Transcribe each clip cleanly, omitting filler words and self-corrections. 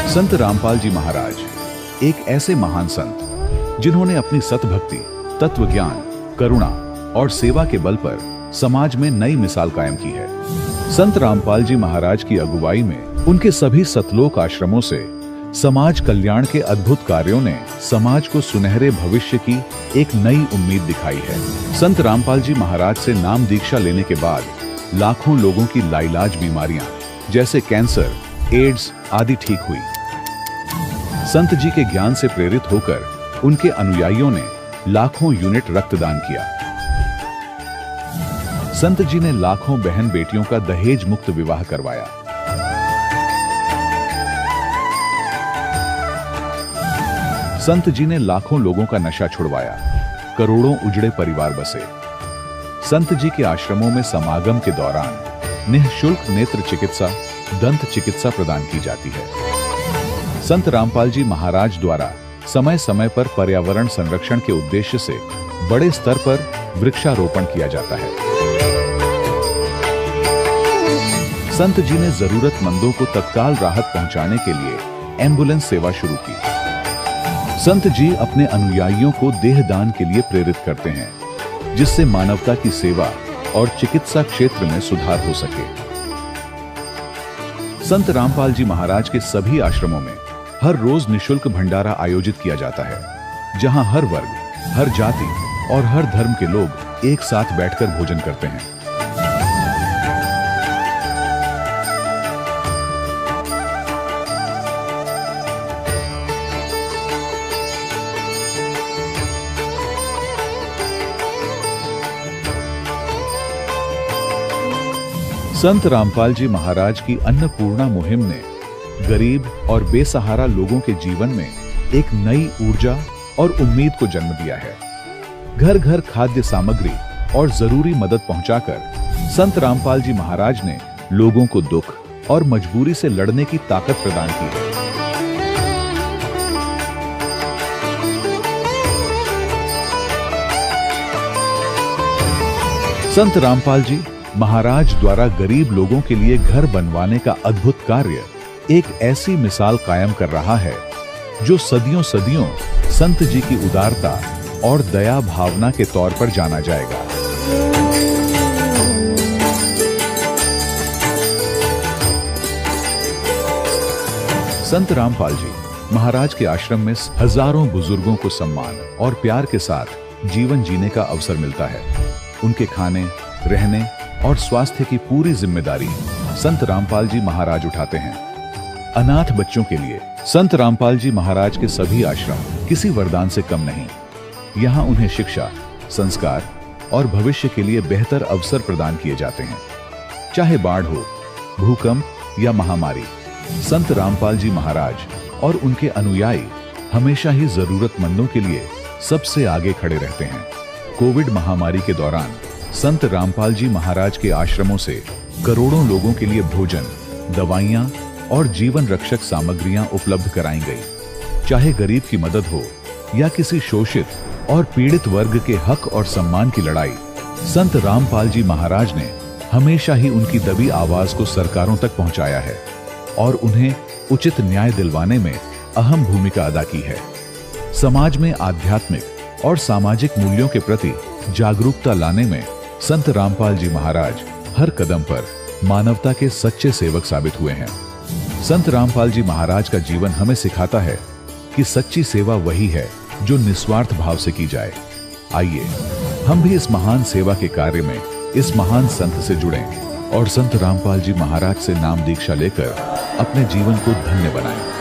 संत रामपाल जी महाराज एक ऐसे महान संत जिन्होंने अपनी सतभक्ति, तत्व ज्ञान, करुणा और सेवा के बल पर समाज में नई मिसाल कायम की है। संत रामपाल जी महाराज की अगुवाई में उनके सभी सतलोक आश्रमों से समाज कल्याण के अद्भुत कार्यों ने समाज को सुनहरे भविष्य की एक नई उम्मीद दिखाई है। संत रामपाल जी महाराज से नाम दीक्षा लेने के बाद लाखों लोगों की लाइलाज बीमारियां जैसे कैंसर, एड्स आदि ठीक हुई। संत जी के ज्ञान से प्रेरित होकर उनके अनुयायियों ने लाखों यूनिट रक्तदान किया। संत जी ने लाखों बहन बेटियों का दहेज मुक्त विवाह करवाया। संत जी ने लाखों लोगों का नशा छुड़वाया, करोड़ों उजड़े परिवार बसे। संत जी के आश्रमों में समागम के दौरान निःशुल्क नेत्र चिकित्सा, दंत चिकित्सा प्रदान की जाती है। संत रामपाल जी महाराज द्वारा समय समय पर पर्यावरण संरक्षण के उद्देश्य से बड़े स्तर पर वृक्षारोपण किया जाता है। संत जी ने जरूरतमंदों को तत्काल राहत पहुंचाने के लिए एम्बुलेंस सेवा शुरू की। संत जी अपने अनुयायियों को देहदान के लिए प्रेरित करते हैं, जिससे मानवता की सेवा और चिकित्सा क्षेत्र में सुधार हो सके। संत रामपाल जी महाराज के सभी आश्रमों में हर रोज निःशुल्क भंडारा आयोजित किया जाता है, जहां हर वर्ग, हर जाति और हर धर्म के लोग एक साथ बैठकर भोजन करते हैं। संत रामपाल जी महाराज की अन्नपूर्णा मुहिम ने गरीब और बेसहारा लोगों के जीवन में एक नई ऊर्जा और उम्मीद को जन्म दिया है। घर घर खाद्य सामग्री और जरूरी मदद पहुंचाकर संत रामपाल जी महाराज ने लोगों को दुख और मजबूरी से लड़ने की ताकत प्रदान की है। संत रामपाल जी महाराज द्वारा गरीब लोगों के लिए घर बनवाने का अद्भुत कार्य एक ऐसी मिसाल कायम कर रहा है जो सदियों सदियों संत जी की उदारता और दया भावना के तौर पर जाना जाएगा। संत रामपाल जी महाराज के आश्रम में हजारों बुजुर्गों को सम्मान और प्यार के साथ जीवन जीने का अवसर मिलता है। उनके खाने, रहने और स्वास्थ्य की पूरी जिम्मेदारी संत रामपाल जी महाराज उठाते हैं। अनाथ बच्चों के लिए संत रामपाल जी महाराज के सभी आश्रम किसी वरदान से कम नहीं। यहाँ उन्हें शिक्षा, संस्कार और भविष्य के लिए बेहतर अवसर प्रदान किए जाते हैं। चाहे बाढ़ हो, भूकंप या महामारी, संत रामपाल जी महाराज और उनके अनुयायी हमेशा ही जरूरतमंदों के लिए सबसे आगे खड़े रहते हैं। कोविड महामारी के दौरान संत रामपाल जी महाराज के आश्रमों से करोड़ों लोगों के लिए भोजन, दवाइयां और जीवन रक्षक सामग्रियां उपलब्ध कराई गई। चाहे गरीब की मदद हो या किसी शोषित और पीड़ित वर्ग के हक और सम्मान की लड़ाई, संत रामपाल जी महाराज ने हमेशा ही उनकी दबी आवाज को सरकारों तक पहुंचाया है और उन्हें उचित न्याय दिलवाने में अहम भूमिका अदा की है। समाज में आध्यात्मिक और सामाजिक मूल्यों के प्रति जागरूकता लाने में संत रामपाल जी महाराज हर कदम पर मानवता के सच्चे सेवक साबित हुए हैं। संत रामपाल जी महाराज का जीवन हमें सिखाता है कि सच्ची सेवा वही है जो निस्वार्थ भाव से की जाए। आइए हम भी इस महान सेवा के कार्य में इस महान संत से जुड़ें और संत रामपाल जी महाराज से नाम दीक्षा लेकर अपने जीवन को धन्य बनाएं।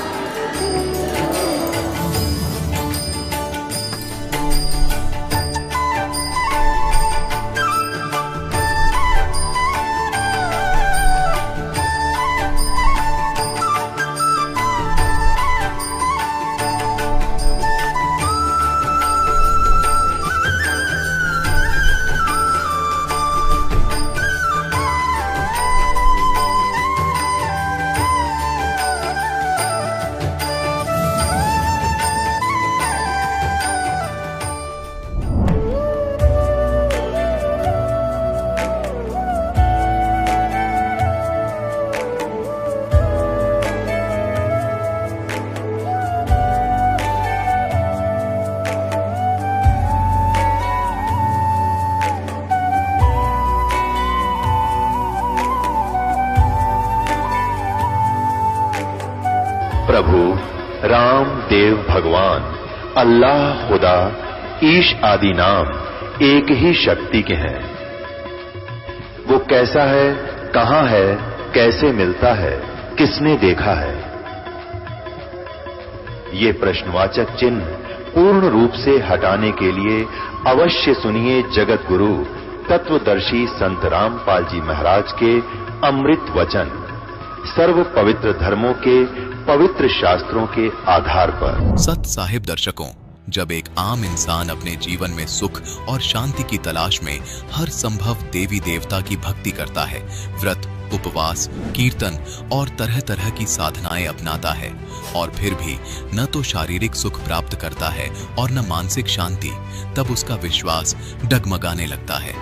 प्रभु राम देव भगवान अल्लाह खुदा ईश आदि नाम एक ही शक्ति के हैं। वो कैसा है, कहां है, कैसे मिलता है, किसने देखा है? ये प्रश्नवाचक चिन्ह पूर्ण रूप से हटाने के लिए अवश्य सुनिए जगत गुरु तत्वदर्शी संत रामपाल जी महाराज के अमृत वचन, सर्व पवित्र धर्मों के पवित्र शास्त्रों के आधार पर। सत साहिब दर्शकों, जब एक आम इंसान अपने जीवन में सुख और शांति की तलाश में हर संभव देवी देवता की भक्ति करता है, व्रत, उपवास, कीर्तन और तरह तरह की साधनाएं अपनाता है और फिर भी न तो शारीरिक सुख प्राप्त करता है और न मानसिक शांति, तब उसका विश्वास डगमगाने लगता है।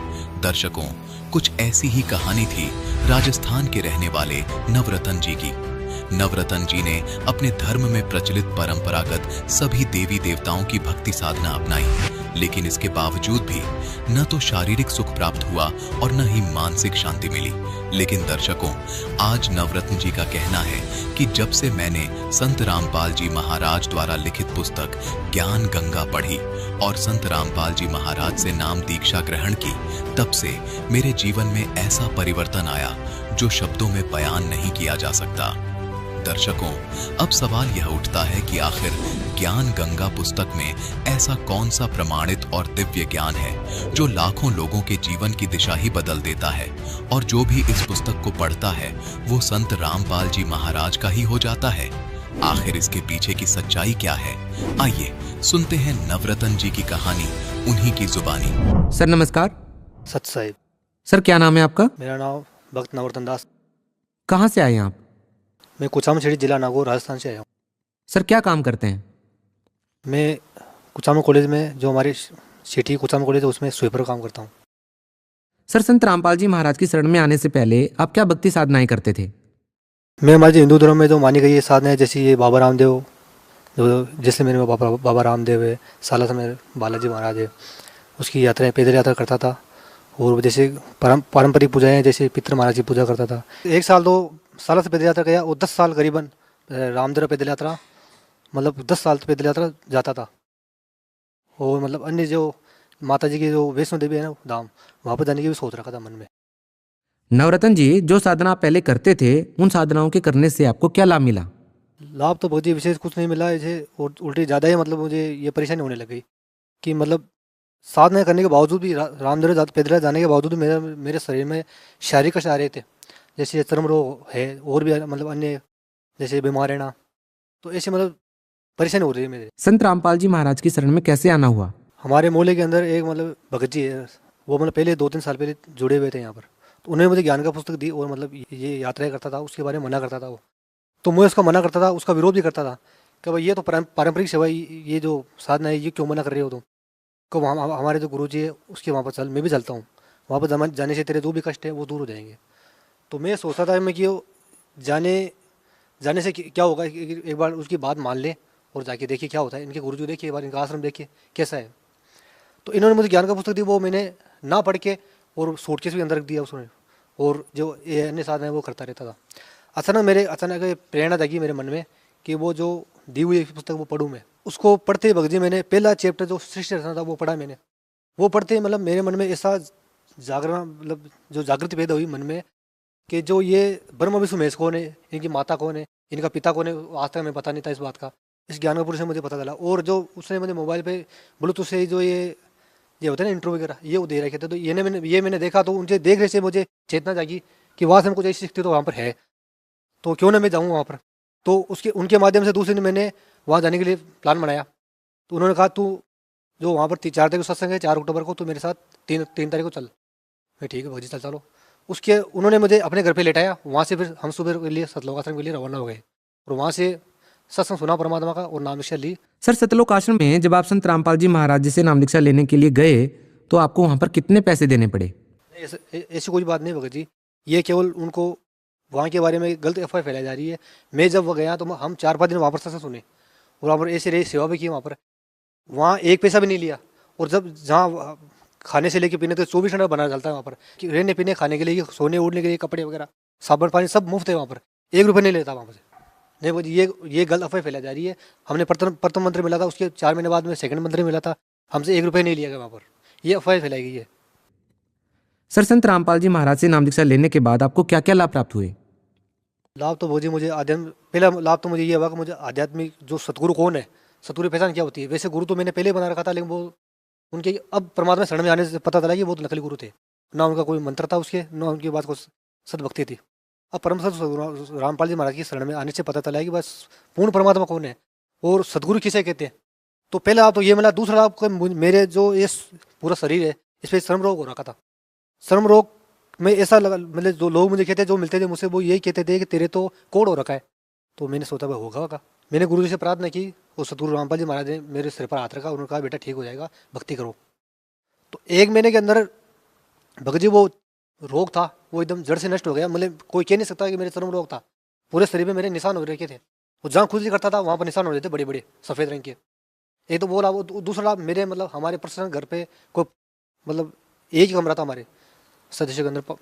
दर्शकों, कुछ ऐसी ही कहानी थी राजस्थान के रहने वाले नवरतन जी की। नवरतन जी ने अपने धर्म में प्रचलित परंपरागत सभी देवी देवताओं की भक्ति साधना अपनाई, लेकिन इसके बावजूद भी न तो शारीरिक सुख प्राप्त हुआ और न ही मानसिक शांति मिली। लेकिन दर्शकों, आज नवरत्न जी का कहना है कि जब से मैंने संत रामपाल जी महाराज द्वारा लिखित पुस्तक ज्ञान गंगा पढ़ी और संत रामपाल जी महाराज से नाम दीक्षा ग्रहण की, तब से मेरे जीवन में ऐसा परिवर्तन आया जो शब्दों में बयान नहीं किया जा सकता। दर्शकों, अब सवाल यह उठता है कि आखिर ज्ञान गंगा पुस्तक में ऐसा कौन सा प्रमाणित और दिव्य ज्ञान है जो लाखों लोगों के जीवन की दिशा ही बदल देता है, और जो भी इस पुस्तक को पढ़ता है वो संत रामपाल जी महाराज का ही हो जाता है। आखिर इसके पीछे की सच्चाई क्या है? आइए सुनते हैं नवरतन जी की कहानी उन्हीं की जुबानी। सर नमस्कार। सत साहिब। सर क्या नाम है आपका? मेरा नाम भक्त नवरतन दास। कहाँ से आए हैं आप? मैं कुचामन छेड़ी, जिला नागौर, राजस्थान से आया हूँ। सर क्या काम करते हैं? मैं कुचामन कॉलेज में, जो हमारे सिटी कुचामन कॉलेज है, उसमें स्वीपर का काम करता हूँ। सर संत रामपाल जी महाराज की शरण में आने से पहले आप क्या भक्ति साधनाएं करते थे? मैं हमारे हिंदू धर्म में जो मानी गई है साधना है, जैसे ये बाबा रामदेव, जो जैसलमेर में बाबा रामदेव है, सालासर में बालाजी महाराज है, उसकी यात्राएं पैदल यात्रा करता था। और जैसे पारंपरिक पूजाएं, जैसे पितृ महाराज की पूजा करता था। 1 साल 2 साल से पैदल यात्रा किया और 10 साल करीबन रामदेव पैदल यात्रा, मतलब 10 साल पैदल यात्रा जाता था। और मतलब अन्य जो माता जी की जो वैष्णो देवी है ना धाम, वहाँ पर जाने की भी सोच रखा था मन में। नवरतन जी, जो साधना आप पहले करते थे, उन साधनाओं के करने से आपको क्या लाभ मिला? लाभ तो बहुत ही विशेष कुछ नहीं मिला, ऐसे और उल्टी ज़्यादा ही मतलब मुझे ये परेशानी होने लग गई कि मतलब साधना करने के बावजूद भी, रामदेव पैदल जाने के बावजूद भी मेरे शरीर में शारीरिक कष्ट आ रहे थे, जैसे चर्म रोग है और भी मतलब अन्य जैसे बीमारियाँ ना, तो ऐसे मतलब परेशानी हो रही है मेरे। संत रामपाल जी महाराज की शरण में कैसे आना हुआ? हमारे मोहल्ले के अंदर एक मतलब भगत जी है, वो मतलब पहले 2-3 साल पहले जुड़े हुए थे यहाँ पर, तो उन्होंने मुझे ज्ञान का पुस्तक दी और मतलब ये यात्राएं करता था, उसके बारे में मना करता था वो, तो मैं उसका मना करता था, उसका विरोध भी करता था कि भाई ये तो पारंपरिक सेवा, ये जो साधना है ये क्यों मना कर रहे हो तुम, को हमारे जो गुरु जी है उसके वहाँ पर चल, मैं भी चलता हूँ, वहाँ पर जाने से तेरे जो भी कष्ट है वो दूर हो जाएंगे। तो मैं सोचता था मैं कि जाने से क्या होगा, एक बार उसकी बात मान ले और जाके देखिए क्या होता है, इनके गुरुजी देखिए, एक बार इनका आश्रम देखिए कैसा है। तो इन्होंने मुझे ज्ञान का पुस्तक दी, वो मैंने ना पढ़ के और सूटकेस भी अंदर रख दिया उसने, और जो अन्य साधना है वो करता रहता था। अचानक प्रेरणा जागी मेरे मन में कि वो जो दी हुई पुस्तक वो पढ़ूँ मैं। उसको पढ़ते ही भगत जी मैंने पहला चैप्टर जो सृष्टि रचना था वो पढ़ा मैंने। वो पढ़ते मतलब मेरे मन में ऐसा जागरण, मतलब जो जागृति पैदा हुई मन में कि जो ये ब्रह्मा विष्णु महेश कौन है, इनकी माता कौन है, इनका पिता कौन है, आज तक मैं पता नहीं था इस बात का। इस ज्ञान का पुरुष से मुझे पता चला। और जो उसने मुझे मोबाइल पे ब्लूटूथ से जो ये होता है ना इंट्रो वगैरह, ये वो दे रखे थे, तो ये मैंने देखा, तो उनसे देख रहे से मुझे चेतना जागी कि वहाँ से हम कुछ ऐसी सीखते तो वहाँ पर है, तो क्यों ना मैं जाऊँ वहाँ पर। तो उनके माध्यम से दूसरे ने मैंने वहाँ जाने के लिए प्लान बनाया। तो उन्होंने कहा तू जो वहाँ पर 4 तारीख को सत्संग है, 4 अक्टूबर को, तो मेरे साथ 3 तारीख को चल। मैं ठीक है भौजी चल चलो। उसके उन्होंने मुझे अपने घर पे लेटाया। वहाँ से फिर हम सुबह के लिए सतलोक आश्रम के लिए रवाना हो गए और वहाँ से सत्संग सुना परमात्मा का और नाम दीक्षा ली। सर सतलोक आश्रम में जब आप संत रामपाल जी महाराज जी से नाम दीक्षा लेने के लिए गए तो आपको वहाँ पर कितने पैसे देने पड़े? ऐसी कोई बात नहीं भगत जी, ये केवल उनको वहाँ के बारे में गलत अफवाह फैलाई जा रही है। मैं जब वो गया तो हम 4-5 दिन वहाँ पर सत्संग सुने और वहाँ पर ऐसे रही सेवा भी की। वहाँ 1 पैसा भी नहीं लिया। और जब जहाँ खाने से लेके पीने तो 24 घंटा बना चलता है वहाँ पर, रहने पीने खाने के लिए, सोने ओढ़ने के लिए, कपड़े वगैरह, साबुन पानी सब मुफ्त है वहाँ पर, 1 रुपये नहीं लेता वहाँ से। नहीं वो ये गलत अफवाह फैलाई जा रही है। हमने प्रथम मंत्री मिला था, उसके 4 महीने बाद में सेकंड मंत्री मिला था, हमसे 1 रुपये नहीं लिया गया वहाँ पर। ये अफवाह फैलाई गई है। सर, संत रामपाल जी महाराज से नाम दीक्षा लेने के बाद आपको क्या क्या लाभ प्राप्त हुए? लाभ तो भोजी मुझे पहला लाभ तो मुझे ये हुआ कि मुझे आध्यात्मिक जो सतगुरु कौन है, सतगुरु की पहचान क्या होती है। वैसे गुरु तो मैंने पहले बना रखा था, लेकिन वो उनके अब परमात्मा शरण में आने से पता चला कि वो तो नकली गुरु थे, ना उनका कोई मंत्र था उसके, ना उनकी बात को सदभक्ति थी। अब परम सत रामपाल जी महाराज की शरण में आने से पता चला है कि बस पूर्ण परमात्मा कौन है और सदगुरु किसे कहते हैं। तो पहला लाभ तो ये मिला। दूसरा लाभ को मेरे जो ये पूरा शरीर है इस पर श्रम रोग हो रखा था। श्रम रोग में ऐसा लगा, मतलब जो लोग मुझे कहते, जो मिलते थे मुझसे, वो यही कहते थे कि तेरे तो कोढ़ हो रखा है। तो मैंने सोचा भाई होगा। मैंने गुरु जी से प्रार्थना की, वो सतगुरु रामपाल जी महाराज ने मेरे सिर पर हाथ रखा, उन्होंने कहा बेटा ठीक हो जाएगा, भक्ति करो। तो 1 महीने के अंदर भगत जी वो रोग था वो एकदम जड़ से नष्ट हो गया। मतलब कोई कह नहीं सकता कि मेरे चर्म रोग था। पूरे शरीर में मेरे निशान हो रखे थे, वो जहाँ खुजली करता था वहाँ पर निशान हो रहे थे बड़े बड़े सफ़ेद रंग के। एक तो वो लाभ। दूसरा लाभ मेरे मतलब हमारे पर्सनल घर पे कोई मतलब एक ही कमरा था हमारे सदस्य के अंदर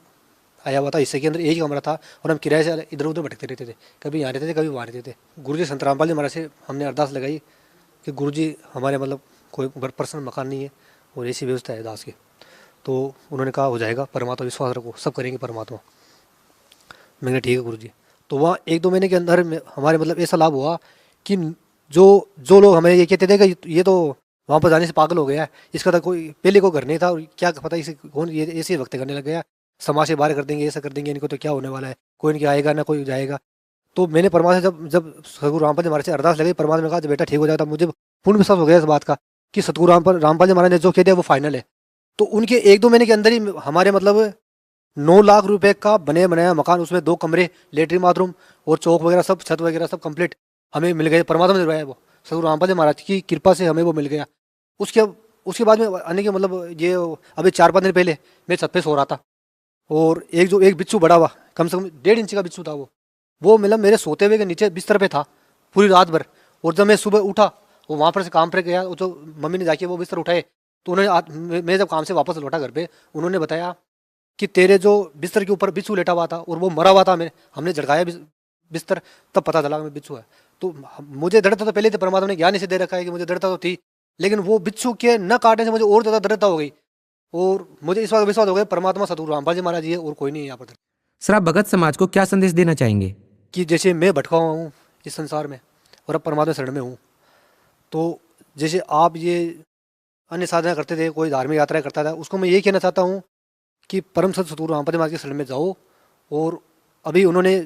आया हुआ था, हिस्से के अंदर एक ही कमरा था और हम किराए से इधर उधर भटकते रहते थे, कभी यहाँ रहते थे कभी वहाँ रहते थे। गुरु जी संत रामपाल जी महाराज से हमने अरदास लगाई कि गुरु जी हमारे मतलब कोई पर्सनल मकान नहीं है और ऐसी व्यवस्था है दास की। तो उन्होंने कहा हो जाएगा, परमात्मा विश्वास रखो, सब करेंगे परमात्मा। मैंने ठीक है गुरु जी। तो वहाँ 1-2 महीने के अंदर हमारे मतलब ऐसा लाभ हुआ कि जो लोग हमें ये कहते थे कि ये तो वहाँ पर जाने से पागल हो गया है, इसका तो कोई पहले को घर नहीं था और क्या पता इसे कौन ये ऐसे वक्त करने लग गया, समाज से बाहर कर देंगे, ऐसा कर देंगे, इनको तो क्या होने वाला है, कोई इनके आएगा ना कोई जाएगा। तो मैंने परमात्मा से जब सतगुरु रामपाल जी महाराज से अरदास लगी, परमात्मा ने कहा बेटा ठीक हो जाता। मुझे पूर्ण विश्वास हो गया इस बात का कि सतगुरु रामपाल जी महाराज ने जो कह दिया वो फाइनल है। तो उनके 1-2 महीने के अंदर ही हमारे मतलब 9 लाख रुपए का बने बनाया मकान, उसमें 2 कमरे, लेटरिन बाथरूम और चौक वगैरह सब, छत वगैरह सब कंप्लीट हमें मिल गए। परमात्मा ने दिलवाया वो, सतगुरु रामपाल जी महाराज की कृपा से हमें वो मिल गया। उसके बाद में आने के मतलब ये अभी 4-5 दिन पहले मैं छत पे सो रहा था और एक बिच्छू बड़ा हुआ, कम से कम 1.5 इंच का बिच्छू था वो मतलब मेरे सोते हुए के नीचे बिस्तर पे था पूरी रात भर। और जब मैं सुबह उठा वो वहाँ पर से काम पर गया, जो मम्मी ने जाके वो बिस्तर उठाए, तो उन्होंने मैं जब काम से वापस लौटा घर पे, उन्होंने बताया कि तेरे जो बिस्तर के ऊपर बिच्छू लेटा हुआ था और वो मरा हुआ था। हमने झटकाया बिस्तर, तब पता चला मैं बिच्छू है। तो मुझे दर्द तो पहले तो परमात्मा ने ज्ञान इसे दे रखा है कि मुझे दर्द तो थी, लेकिन वो बिच्छू के न काटने से मुझे और ज़्यादा दर्द हो गई और मुझे इस बात विश्वास हो गया परमात्मा सतगुरु रामपाल जी महाराज जी है और कोई नहीं है यहाँ पर। सर, आप भगत समाज को क्या संदेश देना चाहेंगे? कि जैसे मैं भटका हुआ हूँ इस संसार में और अब परमात्मा शरण में हूँ, तो जैसे आप ये अन्य साधना करते थे, कोई धार्मिक यात्रा करता था, उसको मैं ये कहना चाहता हूँ कि परम सतगुरु रामपाल जी महाराज के शरण में जाओ। और अभी उन्होंने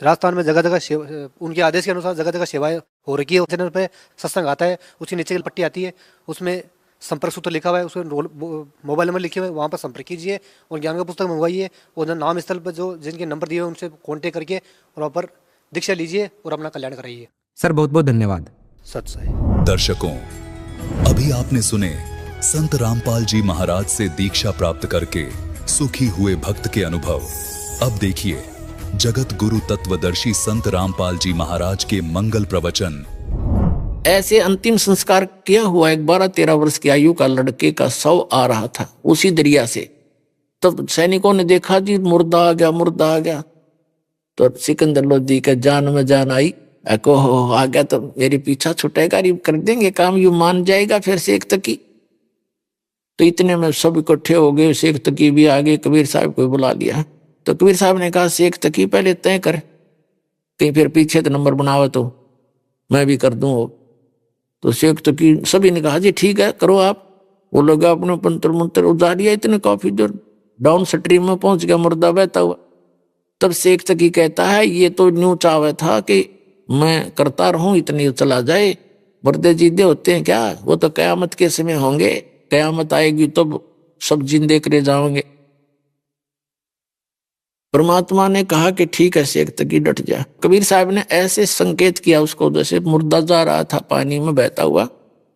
राजस्थान में जगह जगह उनके आदेश के अनुसार जगह जगह सेवाएं हो रखी है। चैनल पे सत्संग आता है, उसके नीचे की पट्टी आती है, उसमें संपर्क सूत्र लिखा हुआ है, उसमें मोबाइल नंबर लिखे हुए, वहाँ पर संपर्क कीजिए और ज्ञान का पुस्तक मंगवाइए और नाम स्थल पर जो जिनके नंबर दिए हुए उनसे कॉन्टेक्ट करके और वहाँ पर दीक्षा लीजिए और अपना कल्याण कराइए। सर, बहुत बहुत धन्यवाद। सच है। दर्शकों, अभी आपने सुने संत रामपाल जी महाराज से दीक्षा प्राप्त करके सुखी हुए भक्त के अनुभव। अब देखिए जगत गुरु तत्वदर्शी संत रामपाल जी महाराज के मंगल प्रवचन। ऐसे अंतिम संस्कार किया हुआ एक 12-13 वर्ष की आयु का लड़के का शव आ रहा था उसी दरिया से। तब सैनिकों ने देखा जी मुर्दा आ गया, मुर्दा आ गया। तो सिकंदर लोधी के जान में जान आई, को आ गया तो मेरे पीछा छुटेगा, कर देंगे काम, यू मान जाएगा फिर शेख तकी। तो इतने में सब इकट्ठे हो गए, शेख तकी भी आ गए, कबीर साहब को बुला लिया। तो कबीर साहब ने कहा शेख तकी पहले तय कर, कहीं फिर पीछे तो नंबर बनाओ तो मैं भी कर दूं। तो शेख तकी सभी ने कहा जी ठीक है करो आप। वो लोग अपने पंतर मंत्र उजारिया, इतने काफी देर डाउन स्ट्रीम में पहुंच गया, मुर्दा बहता हुआ। तब शेख तकी कहता है ये तो न्यू चावे था कि मैं करता रहूं, इतनी चला जाए, मुर्दे जीदे होते हैं क्या, वो तो कयामत के समय होंगे, कयामत आएगी तब सब जिंदे करे जाओगे। परमात्मा ने कहा कि ठीक है शेख तकी डट जा। कबीर साहब ने ऐसे संकेत किया उसको, जैसे मुर्दा जा रहा था पानी में बहता हुआ,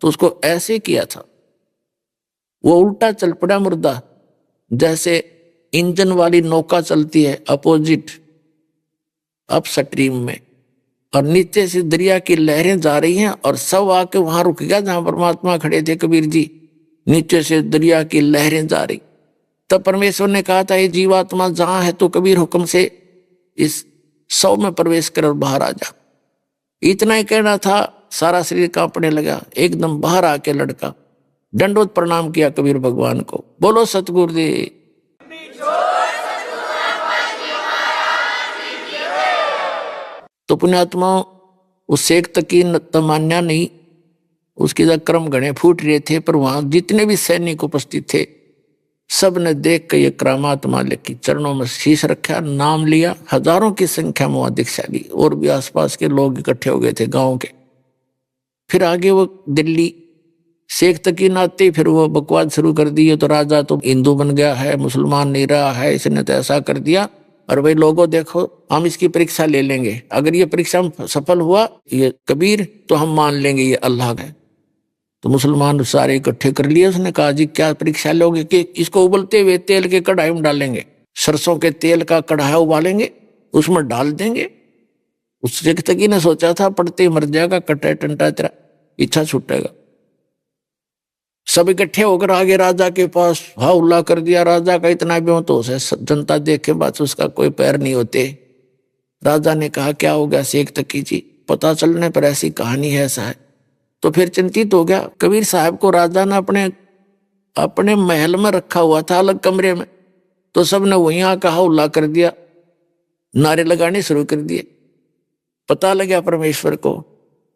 तो उसको ऐसे किया था, वो उल्टा चल पड़ा मुर्दा, जैसे इंजन वाली नौका चलती है अपोजिट अप स्ट्रीम में, और नीचे से दरिया की लहरें जा रही हैं और सब आके वहां रुक गया जहां परमात्मा खड़े थे कबीर जी। नीचे से दरिया की लहरें जा रही। तब परमेश्वर ने कहा था ये जीवात्मा जहां है तो कबीर हुक्म से इस शव में प्रवेश कर और बाहर आ जा। इतना ही कहना था, सारा शरीर कांपने लगा। एकदम बाहर आके लड़का दंडवत प्रणाम किया कबीर भगवान को। बोलो सतगुरुदेव। तो पुण्यात्मा उस शेख तक की तमान्या नहीं, उसके क्रम गणे फूट रहे थे, पर वहां जितने भी सैनिक उपस्थित थे सब ने देख कर ये करामात मालिक की चरणों में शीश रखा, नाम लिया। हजारों की संख्या में वहां दीक्षा ली और भी आसपास के लोग इकट्ठे हो गए थे गांव के। फिर आगे वो दिल्ली शेख तक की नाते फिर वो बकवाद शुरू कर दी, तो राजा तो हिंदू बन गया है, मुसलमान नहीं रहा है, इसने तो ऐसा कर दिया। और भाई लोगों देखो, हम इसकी परीक्षा ले लेंगे, अगर ये परीक्षा में सफल हुआ ये कबीर, तो हम मान लेंगे ये अल्लाह है। तो मुसलमान सारे इकट्ठे कर लिए। उसने कहा जी क्या परीक्षा लोगे? कि इसको उबलते हुए तेल के कढ़ाई में डालेंगे, सरसों के तेल का कढ़ाई उबालेंगे, उसमें डाल देंगे। उस शिक्षकी ने सोचा था पढ़ते ही मर जाएगा, कटा टंटा तेरा इच्छा छूटेगा। सब इकट्ठे होकर आगे राजा के पास हा उल्ला कर दिया। राजा का इतना भी हो तो उसे जनता देखे, बात उसका कोई पैर नहीं होते। राजा ने कहा क्या हो गया शेख तकी जी? पता चलने पर ऐसी कहानी है, ऐसा है। तो फिर चिंतित हो गया। कबीर साहब को राजा ने अपने महल में रखा हुआ था, अलग कमरे में, तो सबने वहीं आकर हा उल्ला कर दिया, नारे लगाने शुरू कर दिए। पता लगा परमेश्वर को।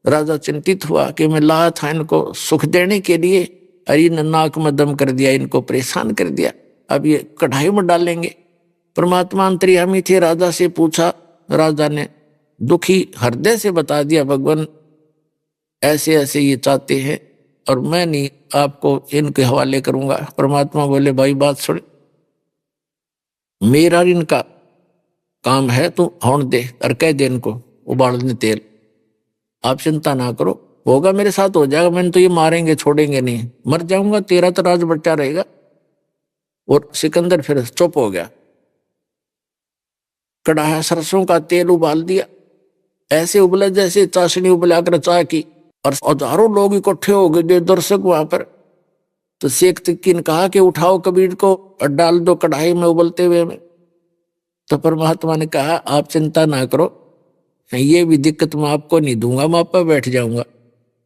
राजा चिंतित हुआ कि मैं लाया था इनको सुख देने के लिए, अरे नाक में दम कर दिया, इनको परेशान कर दिया, अब ये कढ़ाई में डालेंगे। परमात्मा अंतर्यामी थे, राजा से पूछा। राजा ने दुखी हृदय से बता दिया, भगवान ऐसे ऐसे ये चाहते हैं और मैं नहीं आपको इनके हवाले करूंगा। परमात्मा बोले भाई बात सुन, मेरा इनका काम है, तू होने दे और कह दे इनको उबालने तेल, आप चिंता ना करो, होगा मेरे साथ हो जाएगा। मैंने तो ये मारेंगे छोड़ेंगे नहीं, मर जाऊंगा, तेरा तो राज बच्चा रहेगा। और सिकंदर फिर चुप हो गया। कढ़ाई सरसों का तेल उबाल दिया, ऐसे उबला जैसे चाशनी उबला कर चाय की, और हजारों लोग इकट्ठे हो गए दर्शक वहां पर। तो शेख तकी ने कहा कि उठाओ कबीर को और डाल दो कढ़ाई में उबलते हुए में। तो परमात्मा ने कहा आप चिंता ना करो, ये भी दिक्कत मैं आपको नहीं दूंगा, मैं आप पर बैठ जाऊंगा।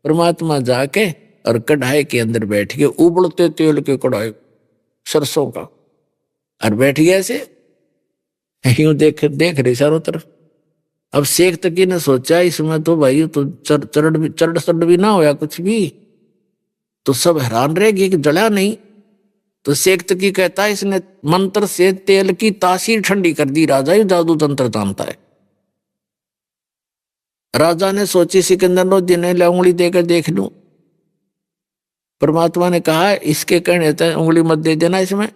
परमात्मा जाके और कढ़ाई के अंदर बैठ के, उबलते तेल के कढ़ाई सरसों का, और बैठ गया ऐसे यूं देख रहे चारों तरफ। अब शेख तकी ने सोचा इसमें तो भाई तो चढ़ भी ना होया कुछ भी, तो सब हैरान रह गए कि जला नहीं। तो शेख तकी कहता है इसने मंत्र से तेल की तासीर ठंडी कर दी, राजा ही जादू तंत्र जानता है। राजा ने सोची सिकंदर नो दिन उंगली देकर देख लूं। परमात्मा ने कहा इसके कहने तक उंगली मत दे देना, इसमें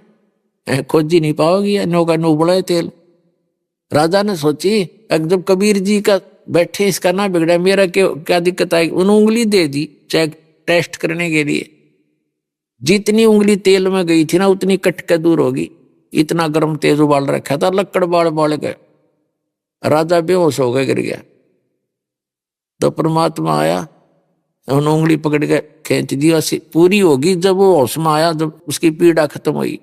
खोजी नहीं पाओगी, नो का नो बड़ा तेल। राजा ने सोची जब कबीर जी का बैठे इसका ना बिगड़ा, मेरा क्या दिक्कत आई। उन्होंने उंगली दे दी चेक टेस्ट करने के लिए। जितनी उंगली तेल में गई थी ना उतनी कट के दूर होगी, इतना गर्म तेज उबाल रखा था, लक्कड़ बाल गए। राजा बेहोश हो गया, गिर गया। तो परमात्मा आया, उन्होंने उंगली पकड़ के खींच दी, पूरी होगी जब वो होश में आया, जब उसकी पीड़ा खत्म हुई।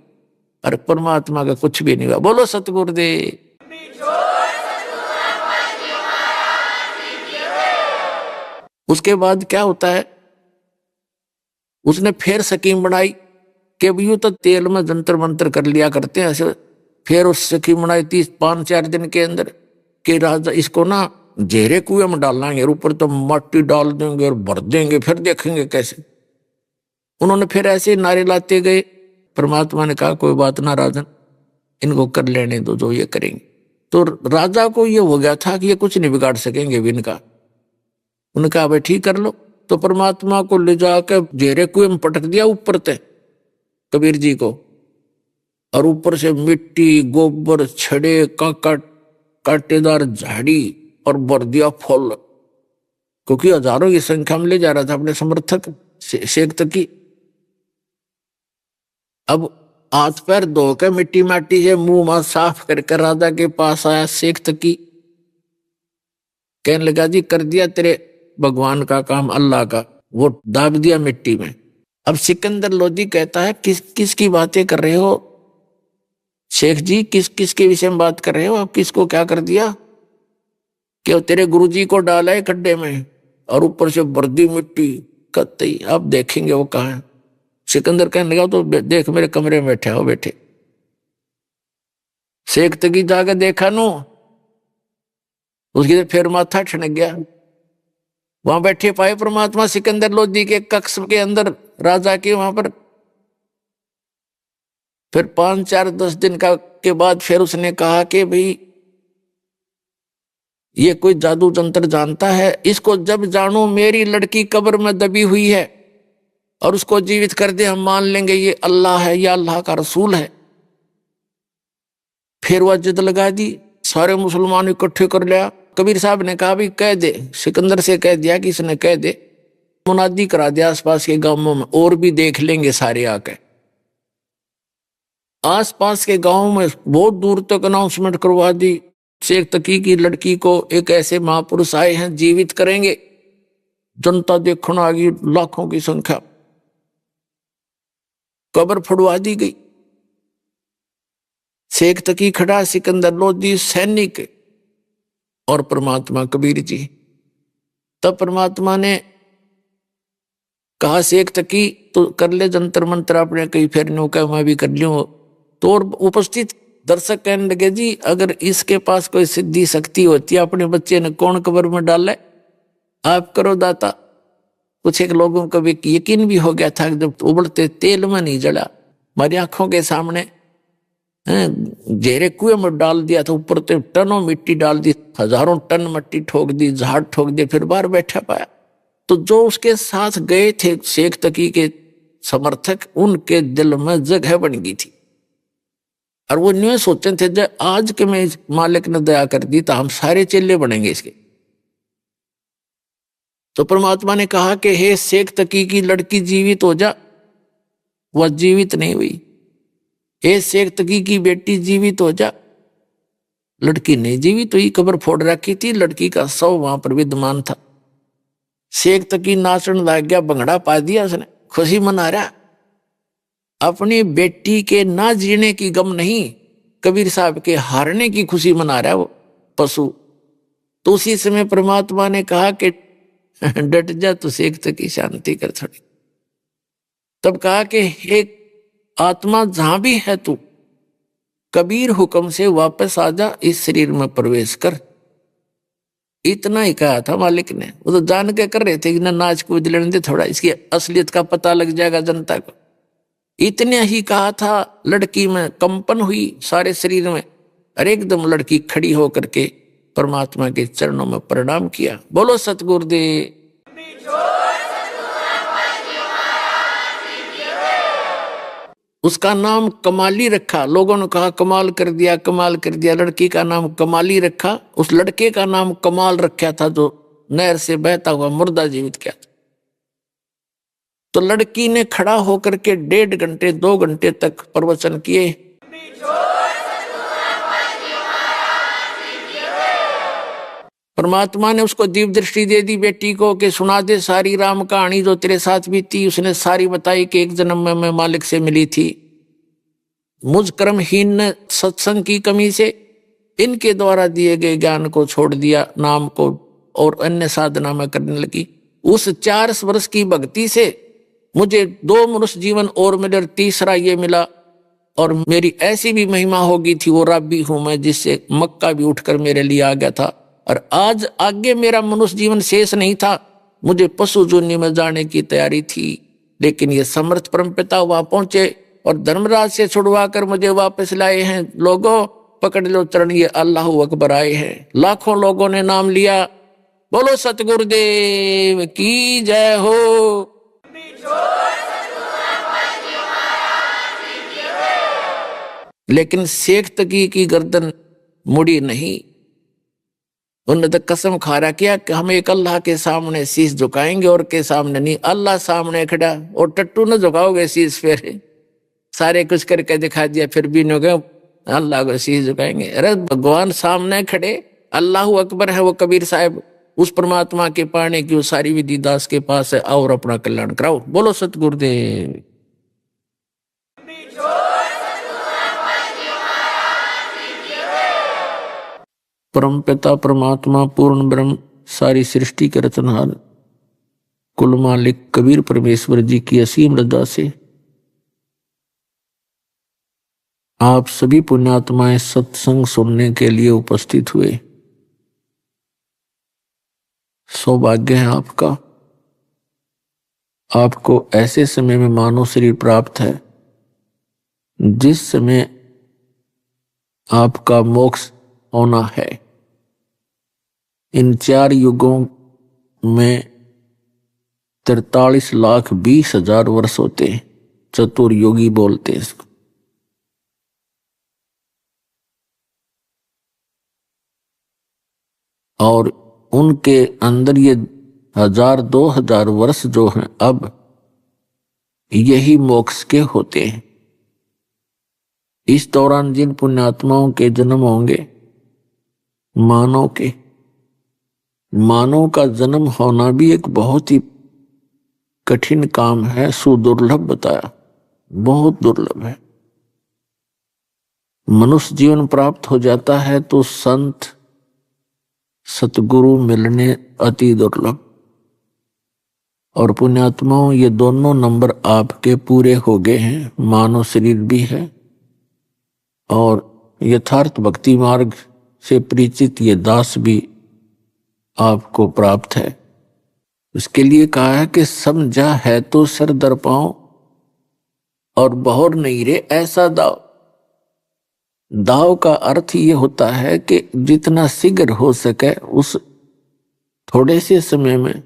और परमात्मा का कुछ भी नहीं हुआ। बोलो सतगुरुदेव। उसके बाद क्या होता है, उसने फिर स्कीम बनाई कि यूं तो तेल में जंतर मंत्र कर लिया करते हैं ऐसे। फिर उस स्कीम बनाई 5-4 दिन के अंदर कि राजा इसको ना जेरे कुएं में डालेंगे, ऊपर तो मट्टी डाल देंगे और भर देंगे, फिर देखेंगे कैसे। उन्होंने फिर ऐसे नारे लाते गए। परमात्मा ने कहा कोई बात ना राजन, इनको कर लेने दो जो ये करेंगे। तो राजा को ये हो गया था कि ये कुछ नहीं बिगाड़ सकेंगे इनका। उन्होंने कहा भाई ठीक कर लो। तो परमात्मा को ले जाकर जेरे कुएं में पटक दिया ऊपर तक कबीर जी को, और ऊपर से मिट्टी गोबर छड़े कांटेदार झाड़ी और भर दिया फल, क्योंकि हजारों की संख्या में ले जा रहा था अपने समर्थक शेख तकी। अब हाथ पैर धो के मिट्टी माटी से मुंह मां साफ करके राजा के पास आया शेख तकी। कहने लगा जी कर दिया तेरे भगवान का काम, अल्लाह का, वो दाब दिया मिट्टी में। अब सिकंदर लोदी कहता है किस की बातें कर रहे हो शेख जी, किस के विषय में बात कर रहे हो, आप किसको क्या कर दिया? कि तेरे गुरुजी को डाला है खड्डे में और ऊपर से बर्दी मिट्टी कतई, अब देखेंगे वो कहाँ है। सिकंदर कहने लगा तो देख मेरे कमरे में बैठे हो। बैठे शेख तकी जाकर देखा नो, उसकी फिर माथा ठनक गया। वहां बैठे पाए परमात्मा सिकंदर लोधी के कक्ष के अंदर राजा के वहां पर। फिर 5-4-10 दिन का के बाद फिर उसने कहा कि भाई ये कोई जादू जंतर जानता है, इसको जब जानो मेरी लड़की कब्र में दबी हुई है और उसको जीवित कर दे, हम मान लेंगे ये अल्लाह है या अल्लाह का रसूल है। फिर वह जिद लगा दी, सारे मुसलमान इकट्ठे कर लिया। कबीर साहब ने कहा भी कह दे, सिकंदर से कह दिया कि इसने कह दे, मुनादी करा दिया आसपास के गांवों में, और भी देख लेंगे सारे आके। आसपास के गांवों में बहुत दूर तक अनाउंसमेंट करवा दी, शेख तकी की लड़की को एक ऐसे महापुरुष आए हैं, जीवित करेंगे। जनता देखने आ गई, लाखों की संख्या। कब्र फुड़वा दी गई। शेख तकी खड़ा, सिकंदर लोधी सैनिक और परमात्मा कबीर जी। तब परमात्मा ने कहा शेख तकी तो कर ले जंतर मंत्र अपने, कई फिर नो कह मैं भी कर लूं। तो और उपस्थित दर्शक कहने लगे जी अगर इसके पास कोई सिद्धि शक्ति होती है, अपने बच्चे ने कौन कब्र में डाला है, आप करो दाता। कुछ एक लोगों को भी यकीन भी हो गया था जब उबलते तेल में नहीं जला, हमारी आंखों के सामने घेरे कुएं में डाल दिया था, ऊपर तो टनों मिट्टी डाल दी, हजारों टन मिट्टी ठोक दी, झाड़ ठोक दिए, फिर बाहर बैठा पाया। तो जो उसके साथ गए थे शेख तकी के समर्थक, उनके दिल में जगह बन गई थी और वो न्यू सोचते थे जब आज के में मालिक ने दया कर दी तो हम सारे चेले बनेंगे इसके। तो परमात्मा ने कहा कि हे शेख तकी की लड़की जीवित हो जा। वह जीवित नहीं हुई। हे शेख तकी की बेटी जीवित हो जा। लड़की नहीं जीवित हुई, कब्र फोड़ रखी थी, लड़की का शव वहां पर विद्यमान था। शेख तकी नाचने लग गया, भंगड़ा पा दिया उसने, खुशी मना रहा। अपनी बेटी के ना जीने की गम नहीं, कबीर साहब के हारने की खुशी मना रहा है वो पशु। तो उसी समय परमात्मा ने कहा कि डट जा, तो शेख तकी शांति कर थोड़ी। तब कहा कि एक आत्मा जहां भी है तू, कबीर हुक्म से वापस आ जा, इस शरीर में प्रवेश कर। इतना ही कहा था मालिक ने। वो तो जान के कर रहे थे कि ना नाच कूद लेने दे, थोड़ा इसकी असलियत का पता लग जाएगा जनता को। इतने ही कहा था, लड़की में कंपन हुई सारे शरीर में, और एकदम लड़की खड़ी होकर के परमात्मा के चरणों में प्रणाम किया। बोलो सतगुरुदेव। उसका नाम कमाली रखा। लोगों ने कहा कमाल कर दिया, कमाल कर दिया। लड़की का नाम कमाली रखा। उस लड़के का नाम कमाल रखा था जो नहर से बहता हुआ मुर्दा जीवित किया था। तो लड़की ने खड़ा होकर के 1.5 घंटे 2 घंटे तक प्रवचन किए। परमात्मा ने उसको दिव्य दृष्टि दे दी बेटी को कि सुना दे सारी राम कहानी जो तेरे साथ भी थी। उसने सारी बताई कि एक जन्म में मैं मालिक से मिली थी, मुझ कर्महीन ने सत्संग की कमी से इनके द्वारा दिए गए ज्ञान को छोड़ दिया, नाम को और अन्य साधना में करने लगी। उस 4 वर्ष की भक्ति से मुझे 2 मनुष्य जीवन और मिले और तीसरा ये मिला, और मेरी ऐसी भी महिमा होगी थी, वो राबी हूं मैं जिससे मक्का भी उठकर मेरे लिए आ गया था। और आज आगे मेरा मनुष्य जीवन शेष नहीं था, मुझे पशु जोनि में जाने की तैयारी थी, लेकिन ये समर्थ परमपिता वहां पहुंचे और धर्मराज से छुड़वा कर मुझे वापस लाए हैं। लोगों पकड़ लो चरण, ये अल्लाह अकबर आए हैं। लाखों लोगों ने नाम लिया। बोलो सतगुरुदेव की जय हो। लेकिन शेख तकी की गर्दन मुड़ी नहीं। उन्होंने तो कसम खा रहा किया कि हम एक अल्लाह के सामने शीश झुकाएंगे और के सामने नहीं। अल्लाह सामने खड़ा और टट्टू न झुकाओगे शीश, फिर सारे कुछ करके दिखा दिया, फिर भी न गए अल्लाह को शीश झुकाएंगे। अरे भगवान सामने खड़े, अल्लाह अकबर है वो कबीर साहब। उस परमात्मा के पाने की वो सारी विधि दास के पास है, और अपना कल्याण कराओ। बोलो सतगुरुदेव। परम पिता परमात्मा पूर्ण ब्रह्म सारी सृष्टि के रचनहार कुल मालिक कबीर परमेश्वर जी की असीम रजा से आप सभी पुण्यात्माएं सत्संग सुनने के लिए उपस्थित हुए। सौभाग्य है आपका, आपको ऐसे समय में मानव शरीर प्राप्त है जिस समय आपका मोक्ष होना है। इन 4 युगों में 43,20,000 वर्ष होते हैं, चतुर्युगी बोलते हैं इसको। और उनके अंदर ये 1,000-2,000 वर्ष जो हैं अब यही मोक्ष के होते हैं। इस दौरान जिन पुण्यात्माओं के जन्म होंगे, मानव का जन्म होना भी एक बहुत ही कठिन काम है, सुदुर्लभ बताया, बहुत दुर्लभ है। मनुष्य जीवन प्राप्त हो जाता है तो संत सतगुरु मिलने अति दुर्लभ। और पुण्यात्माओं ये दोनों नंबर आपके पूरे हो गए हैं, मानव शरीर भी है और यथार्थ भक्ति मार्ग से परिचित ये दास भी आपको प्राप्त है। उसके लिए कहा है कि समझा है तो सर दर पाओ और बहुर नहीं रे ऐसा दाव। दाव का अर्थ ये होता है कि जितना शीघ्र हो सके उस थोड़े से समय में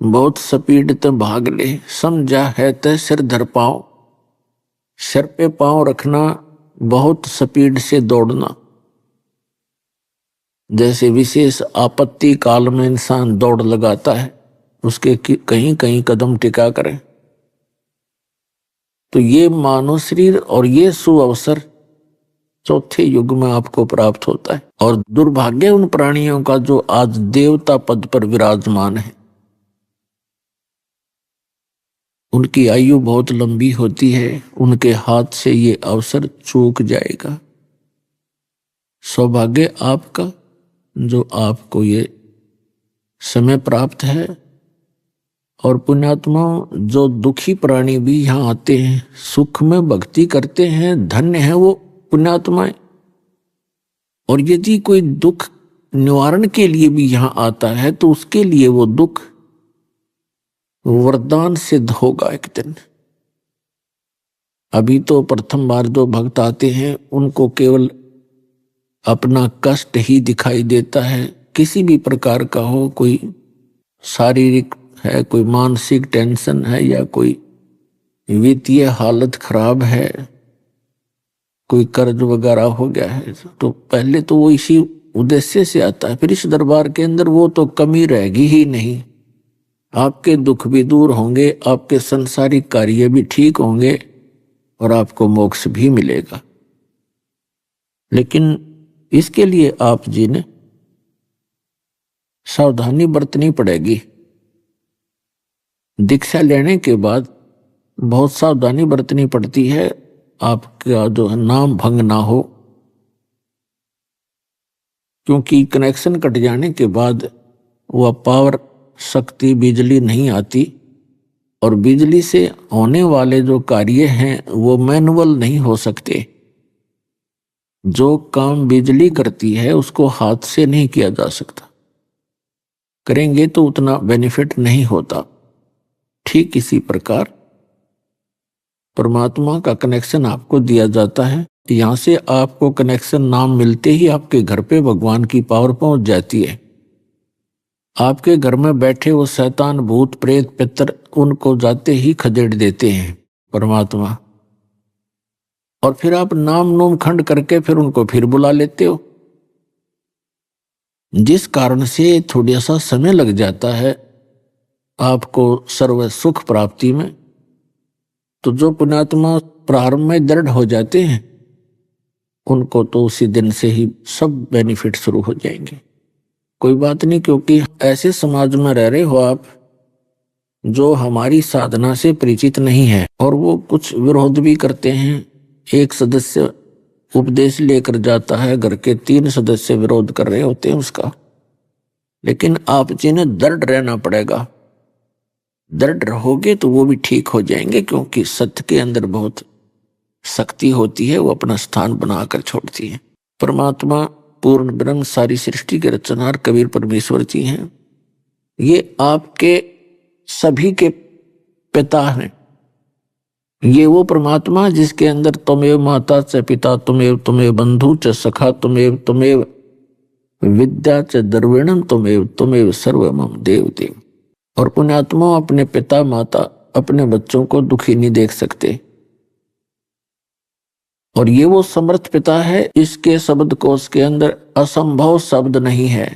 बहुत स्पीड तक भाग ले। समझा है तो सिर धर पाओ, सिर पे पांव रखना, बहुत स्पीड से दौड़ना। जैसे विशेष आपत्ति काल में इंसान दौड़ लगाता है, उसके कहीं कहीं कदम टिका करें। तो ये मानव शरीर और ये सुअवसर चौथे युग में आपको प्राप्त होता है। और दुर्भाग्य उन प्राणियों का जो आज देवता पद पर विराजमान है, उनकी आयु बहुत लंबी होती है, उनके हाथ से ये अवसर चूक जाएगा। सौभाग्य आपका जो आपको ये समय प्राप्त है। और पुण्यात्मा जो दुखी प्राणी भी यहाँ आते हैं, सुख में भक्ति करते हैं, धन्य है वो पुण्यात्माएं। और यदि कोई दुख निवारण के लिए भी यहाँ आता है तो उसके लिए वो दुख वरदान सिद्ध होगा एक दिन। अभी तो प्रथम बार जो भक्त आते हैं उनको केवल अपना कष्ट ही दिखाई देता है, किसी भी प्रकार का हो, कोई शारीरिक है, कोई मानसिक टेंशन है, या कोई वित्तीय हालत खराब है, कोई कर्ज वगैरह हो गया है, तो पहले तो वो इसी उद्देश्य से आता है। फिर इस दरबार के अंदर वो तो कमी रहेगी ही नहीं, आपके दुख भी दूर होंगे, आपके संसारिक कार्य भी ठीक होंगे और आपको मोक्ष भी मिलेगा। लेकिन इसके लिए आप जी ने सावधानी बरतनी पड़ेगी। दीक्षा लेने के बाद बहुत सावधानी बरतनी पड़ती है, आपका जो नाम भंग ना हो, क्योंकि कनेक्शन कट जाने के बाद वह पावर शक्ति बिजली नहीं आती और बिजली से होने वाले जो कार्य हैं वो मैनुअल नहीं हो सकते। जो काम बिजली करती है उसको हाथ से नहीं किया जा सकता, करेंगे तो उतना बेनिफिट नहीं होता। ठीक इसी प्रकार परमात्मा का कनेक्शन आपको दिया जाता है, यहां से आपको कनेक्शन नाम मिलते ही आपके घर पे भगवान की पावर पहुंच जाती है। आपके घर में बैठे वो शैतान भूत प्रेत पितर उनको जाते ही खदेड़ देते हैं परमात्मा, और फिर आप नाम नोम खंड करके फिर उनको फिर बुला लेते हो, जिस कारण से थोड़ा सा समय लग जाता है आपको सर्व सुख प्राप्ति में। तो जो पुण्यात्मा प्रारंभ में दृढ़ हो जाते हैं उनको तो उसी दिन से ही सब बेनिफिट शुरू हो जाएंगे। कोई बात नहीं, क्योंकि ऐसे समाज में रह रहे हो आप जो हमारी साधना से परिचित नहीं है और वो कुछ विरोध भी करते हैं। एक सदस्य उपदेश लेकर जाता है, घर के 3 सदस्य विरोध कर रहे होते हैं उसका, लेकिन आप जी ने दृढ़ रहना पड़ेगा। दृढ़ रहोगे तो वो भी ठीक हो जाएंगे, क्योंकि सत्य के अंदर बहुत शक्ति होती है, वो अपना स्थान बनाकर छोड़ती है। परमात्मा पूर्ण ब्रह्म सारी सृष्टि के रचनहार कबीर परमेश्वर जी हैं। ये आपके सभी के पिता हैं। ये वो परमात्मा जिसके अंदर तुमेव माता च पिता तुमेव, तुमेव बंधु च सखा तुमेव, तुमेव विद्या च द्रविणम तुमेव, तुमेव सर्वमम देव देव। और पुण्यात्मा अपने पिता माता अपने बच्चों को दुखी नहीं देख सकते, और ये वो समर्थ पिता है, इसके शब्द कोश के अंदर असंभव शब्द नहीं है।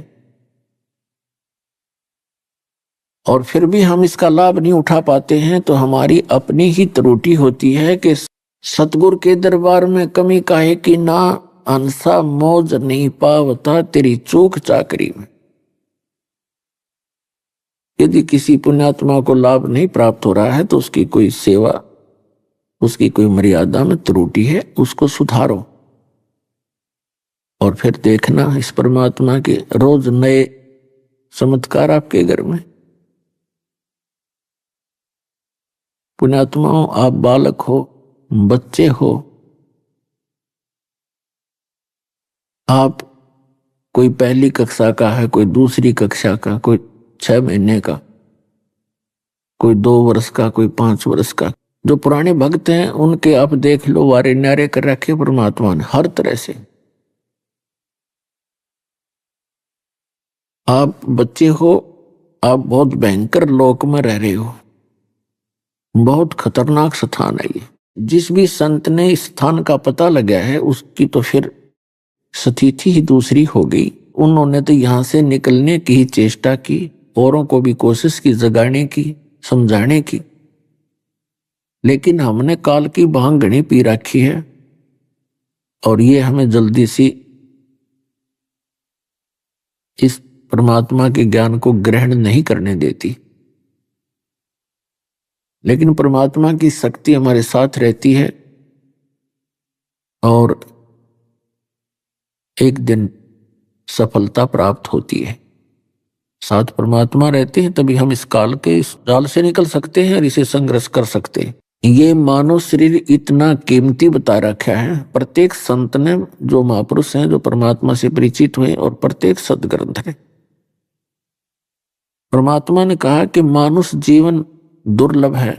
और फिर भी हम इसका लाभ नहीं उठा पाते हैं, तो हमारी अपनी ही त्रुटि होती है कि सतगुरु के दरबार में कमी काहे की ना, अंसा मौज नहीं पावता तेरी चूक चाकरी में। यदि किसी पुण्यात्मा को लाभ नहीं प्राप्त हो रहा है तो उसकी कोई सेवा, उसकी कोई मर्यादा में त्रुटि है, उसको सुधारो। और फिर देखना इस परमात्मा के रोज नए चमत्कार आपके घर में। पुण्यात्माओं, आप बालक हो, बच्चे हो, आप कोई पहली कक्षा का है, कोई दूसरी कक्षा का, कोई 6 महीने का, कोई 2 वर्ष का, कोई 5 वर्ष का। जो पुराने भक्त हैं उनके आप देख लो, वारे न्यारे कर रखे परमात्मा ने हर तरह से। आप बच्चे हो, आप बहुत भयंकर लोक में रह रहे हो, बहुत खतरनाक स्थान है ये। जिस भी संत ने इस स्थान का पता लगाया है उसकी तो फिर स्थिति ही दूसरी हो गई। उन्होंने तो यहां से निकलने की ही चेष्टा की, औरों को भी कोशिश की जगाने की, समझाने की, लेकिन हमने काल की भांग घनी पी रखी है और ये हमें जल्दी सी इस परमात्मा के ज्ञान को ग्रहण नहीं करने देती। लेकिन परमात्मा की शक्ति हमारे साथ रहती है और एक दिन सफलता प्राप्त होती है। साथ परमात्मा रहते हैं तभी हम इस काल के इस जाल से निकल सकते हैं और इसे संघर्ष कर सकते हैं। ये मानव शरीर इतना कीमती बता रखा है। प्रत्येक संत ने, जो महापुरुष हैं, जो परमात्मा से परिचित हुए, और प्रत्येक सदग्रंथ है, परमात्मा ने कहा कि मानुष जीवन दुर्लभ है,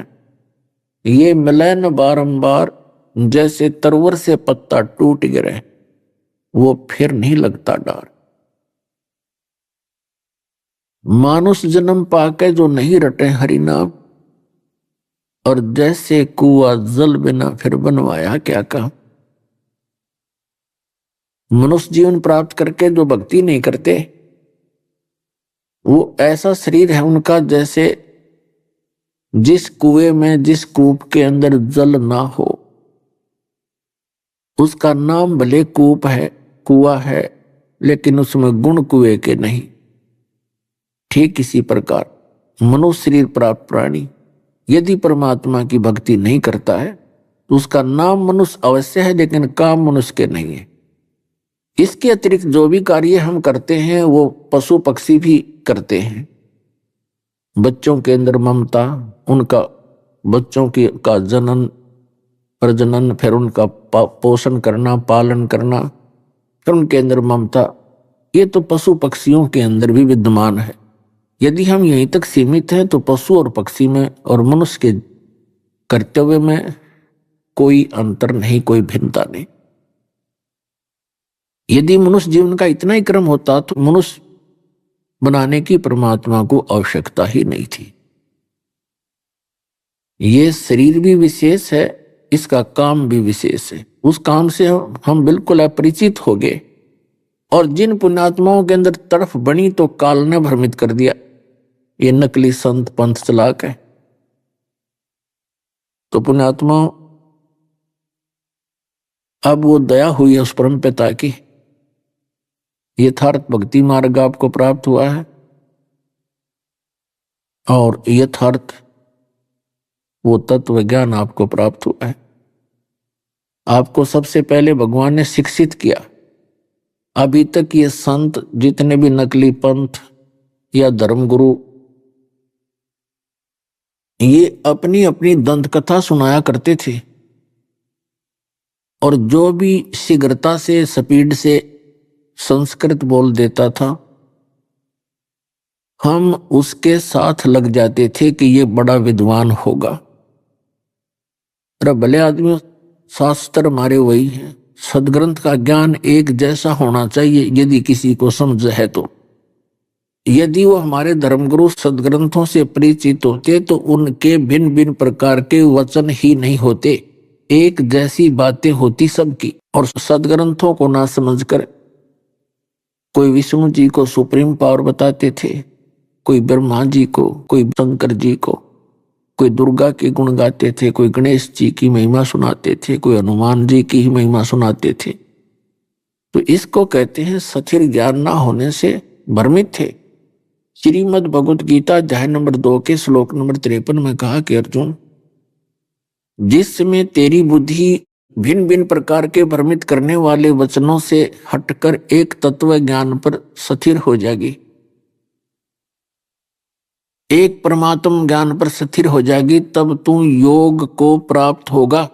ये मिले न बारंबार, जैसे तरवर से पत्ता टूट गिरे वो फिर नहीं लगता डार। मानुष जन्म पाके जो नहीं रटे हरि नाम, और जैसे कुआ जल बिना फिर बनवाया क्या काम। मनुष्य जीवन प्राप्त करके जो भक्ति नहीं करते, वो ऐसा शरीर है उनका जैसे जिस कुएं में, जिस कूप के अंदर जल ना हो, उसका नाम भले कूप है, कुआ है, लेकिन उसमें गुण कुएं के नहीं। ठीक इसी प्रकार मनुष्य शरीर प्राप्त प्राणी यदि परमात्मा की भक्ति नहीं करता है तो उसका नाम मनुष्य अवश्य है, लेकिन काम मनुष्य के नहीं है। इसके अतिरिक्त जो भी कार्य हम करते हैं वो पशु पक्षी भी करते हैं। बच्चों के अंदर ममता, उनका बच्चों की का जनन प्रजनन, फिर उनका पोषण करना, पालन करना, फिर उनके अंदर ममता, ये तो पशु पक्षियों के अंदर भी विद्यमान है। यदि हम यहीं तक सीमित हैं तो पशु और पक्षी में और मनुष्य के कर्तव्य में कोई अंतर नहीं, कोई भिन्नता नहीं। यदि मनुष्य जीवन का इतना ही क्रम होता तो मनुष्य बनाने की परमात्मा को आवश्यकता ही नहीं थी। ये शरीर भी विशेष है, इसका काम भी विशेष है। उस काम से हम बिल्कुल अपरिचित हो गए, और जिन पुण्यात्माओं के अंदर तड़फ बनी तो काल ने भ्रमित कर दिया, ये नकली संत पंथ चलाक है। तो पुण्यात्माओं, अब वो दया हुई है उस परम पिता की, यथार्थ भक्ति मार्ग आपको प्राप्त हुआ है, और यथार्थ वो तत्व ज्ञान आपको प्राप्त हुआ है। आपको सबसे पहले भगवान ने शिक्षित किया। अभी तक ये संत जितने भी नकली पंथ या धर्मगुरु ये अपनी अपनी दंत कथा सुनाया करते थे, और जो भी शीघ्रता से स्पीड से संस्कृत बोल देता था हम उसके साथ लग जाते थे कि ये बड़ा विद्वान होगा। अरे भले आदमी, शास्त्र हमारे वही है, सदग्रंथ का ज्ञान एक जैसा होना चाहिए यदि किसी को समझ है तो। यदि वो हमारे धर्मगुरु सदग्रंथों से परिचित होते तो उनके भिन्न भिन्न प्रकार के वचन ही नहीं होते, एक जैसी बातें होती सबकी। और सदग्रंथों को ना समझकर कोई विष्णु जी को सुप्रीम पावर बताते थे, कोई ब्रह्मा जी को, कोई शंकर जी को, कोई दुर्गा के गुण गाते थे, कोई गणेश जी की महिमा सुनाते थे, कोई हनुमान जी की ही महिमा सुनाते थे। तो इसको कहते हैं स्थिर ज्ञान ना होने से भ्रमित थे। श्रीमद् भगवत गीता अध्याय नंबर 2 के श्लोक नंबर 53 में कहा कि अर्जुन, जिस समय तेरी बुद्धि भिन्न भिन्न प्रकार के भ्रमित करने वाले वचनों से हटकर एक तत्व ज्ञान पर स्थिर हो जाएगी, एक परमात्म ज्ञान पर स्थिर हो जाएगी, तब तू योग को प्राप्त होगा,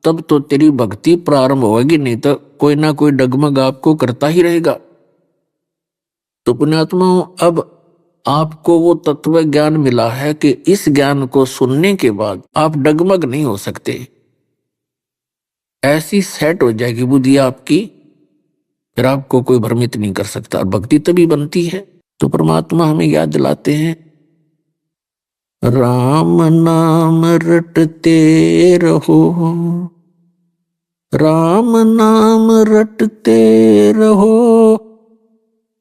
तब तो तेरी भक्ति प्रारंभ होगी। नहीं तो कोई ना कोई डगमग आपको करता ही रहेगा। तो पुण्यात्मा, अब आपको वो तत्व ज्ञान मिला है कि इस ज्ञान को सुनने के बाद आप डगमग नहीं हो सकते, ऐसी सेट हो जाएगी बुद्धि आपकी, फिर आपको कोई भ्रमित नहीं कर सकता। और भक्ति तभी बनती है। तो परमात्मा हमें याद दिलाते हैं, राम नाम रटते रहो, राम नाम रटते रहो,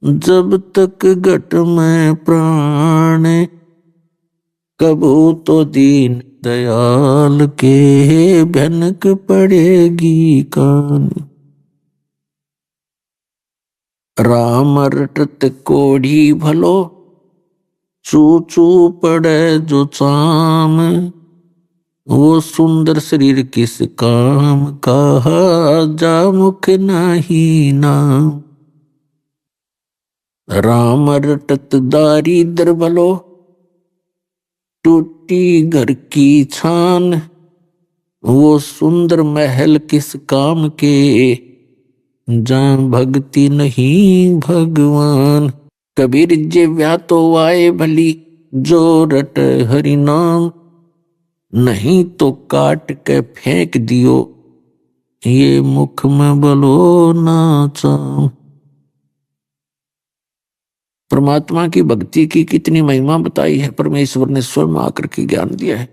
जब तक घट में प्राण, कबू तो दीन दयाल के भनक पड़ेगी कान। राम रटत कोढ़ी भलो, चू चू पड़े जो चाम, वो सुंदर शरीर किस काम, कहा जा मुख नहीं नाम। राम रटत दारिद्र भलो, टूटी घर की छान, वो सुंदर महल किस काम के, जहाँ भक्ति नहीं भगवान। कबीर जे व्या तो आए भली, जो रट हरि नाम, नहीं तो काट के फेंक दियो, ये मुख में बलो ना चाम। परमात्मा की भक्ति की कितनी महिमा बताई है, परमेश्वर ने स्वयं आकर के ज्ञान दिया है।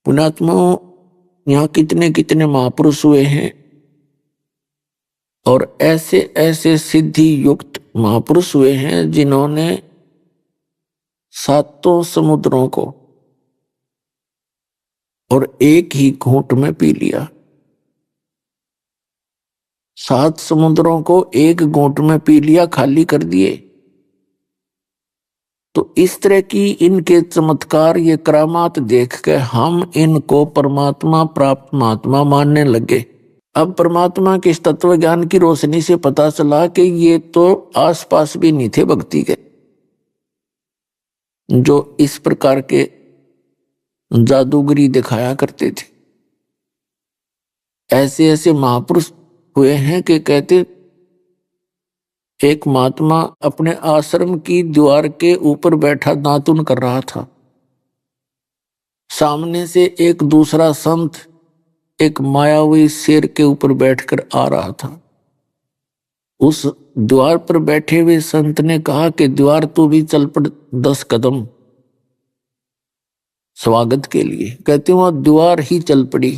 पुण्यात्माओं, यहाँ कितने कितने महापुरुष हुए हैं, और ऐसे ऐसे सिद्धि युक्त महापुरुष हुए हैं जिन्होंने 7 समुद्रों को और एक ही घूंट में पी लिया। 7 समुद्रों को एक घूंट में पी लिया, खाली कर दिए। तो इस तरह की इनके चमत्कार, ये करामात देख के हम इनको परमात्मा प्राप्त महात्मा मानने लगे। अब परमात्मा के इस तत्व ज्ञान की रोशनी से पता चला कि ये तो आसपास भी नहीं थे भक्ति के, जो इस प्रकार के जादूगरी दिखाया करते थे। ऐसे ऐसे महापुरुष हुए हैं कि कहते, एक महात्मा अपने आश्रम की दीवार के ऊपर बैठा दातुन कर रहा था। सामने से एक दूसरा संत एक मायावी शेर के ऊपर बैठकर आ रहा था। उस द्वार पर बैठे हुए संत ने कहा कि द्वार तू भी चल पड़ 10 कदम स्वागत के लिए। कहते वह द्वार ही चल पड़ी।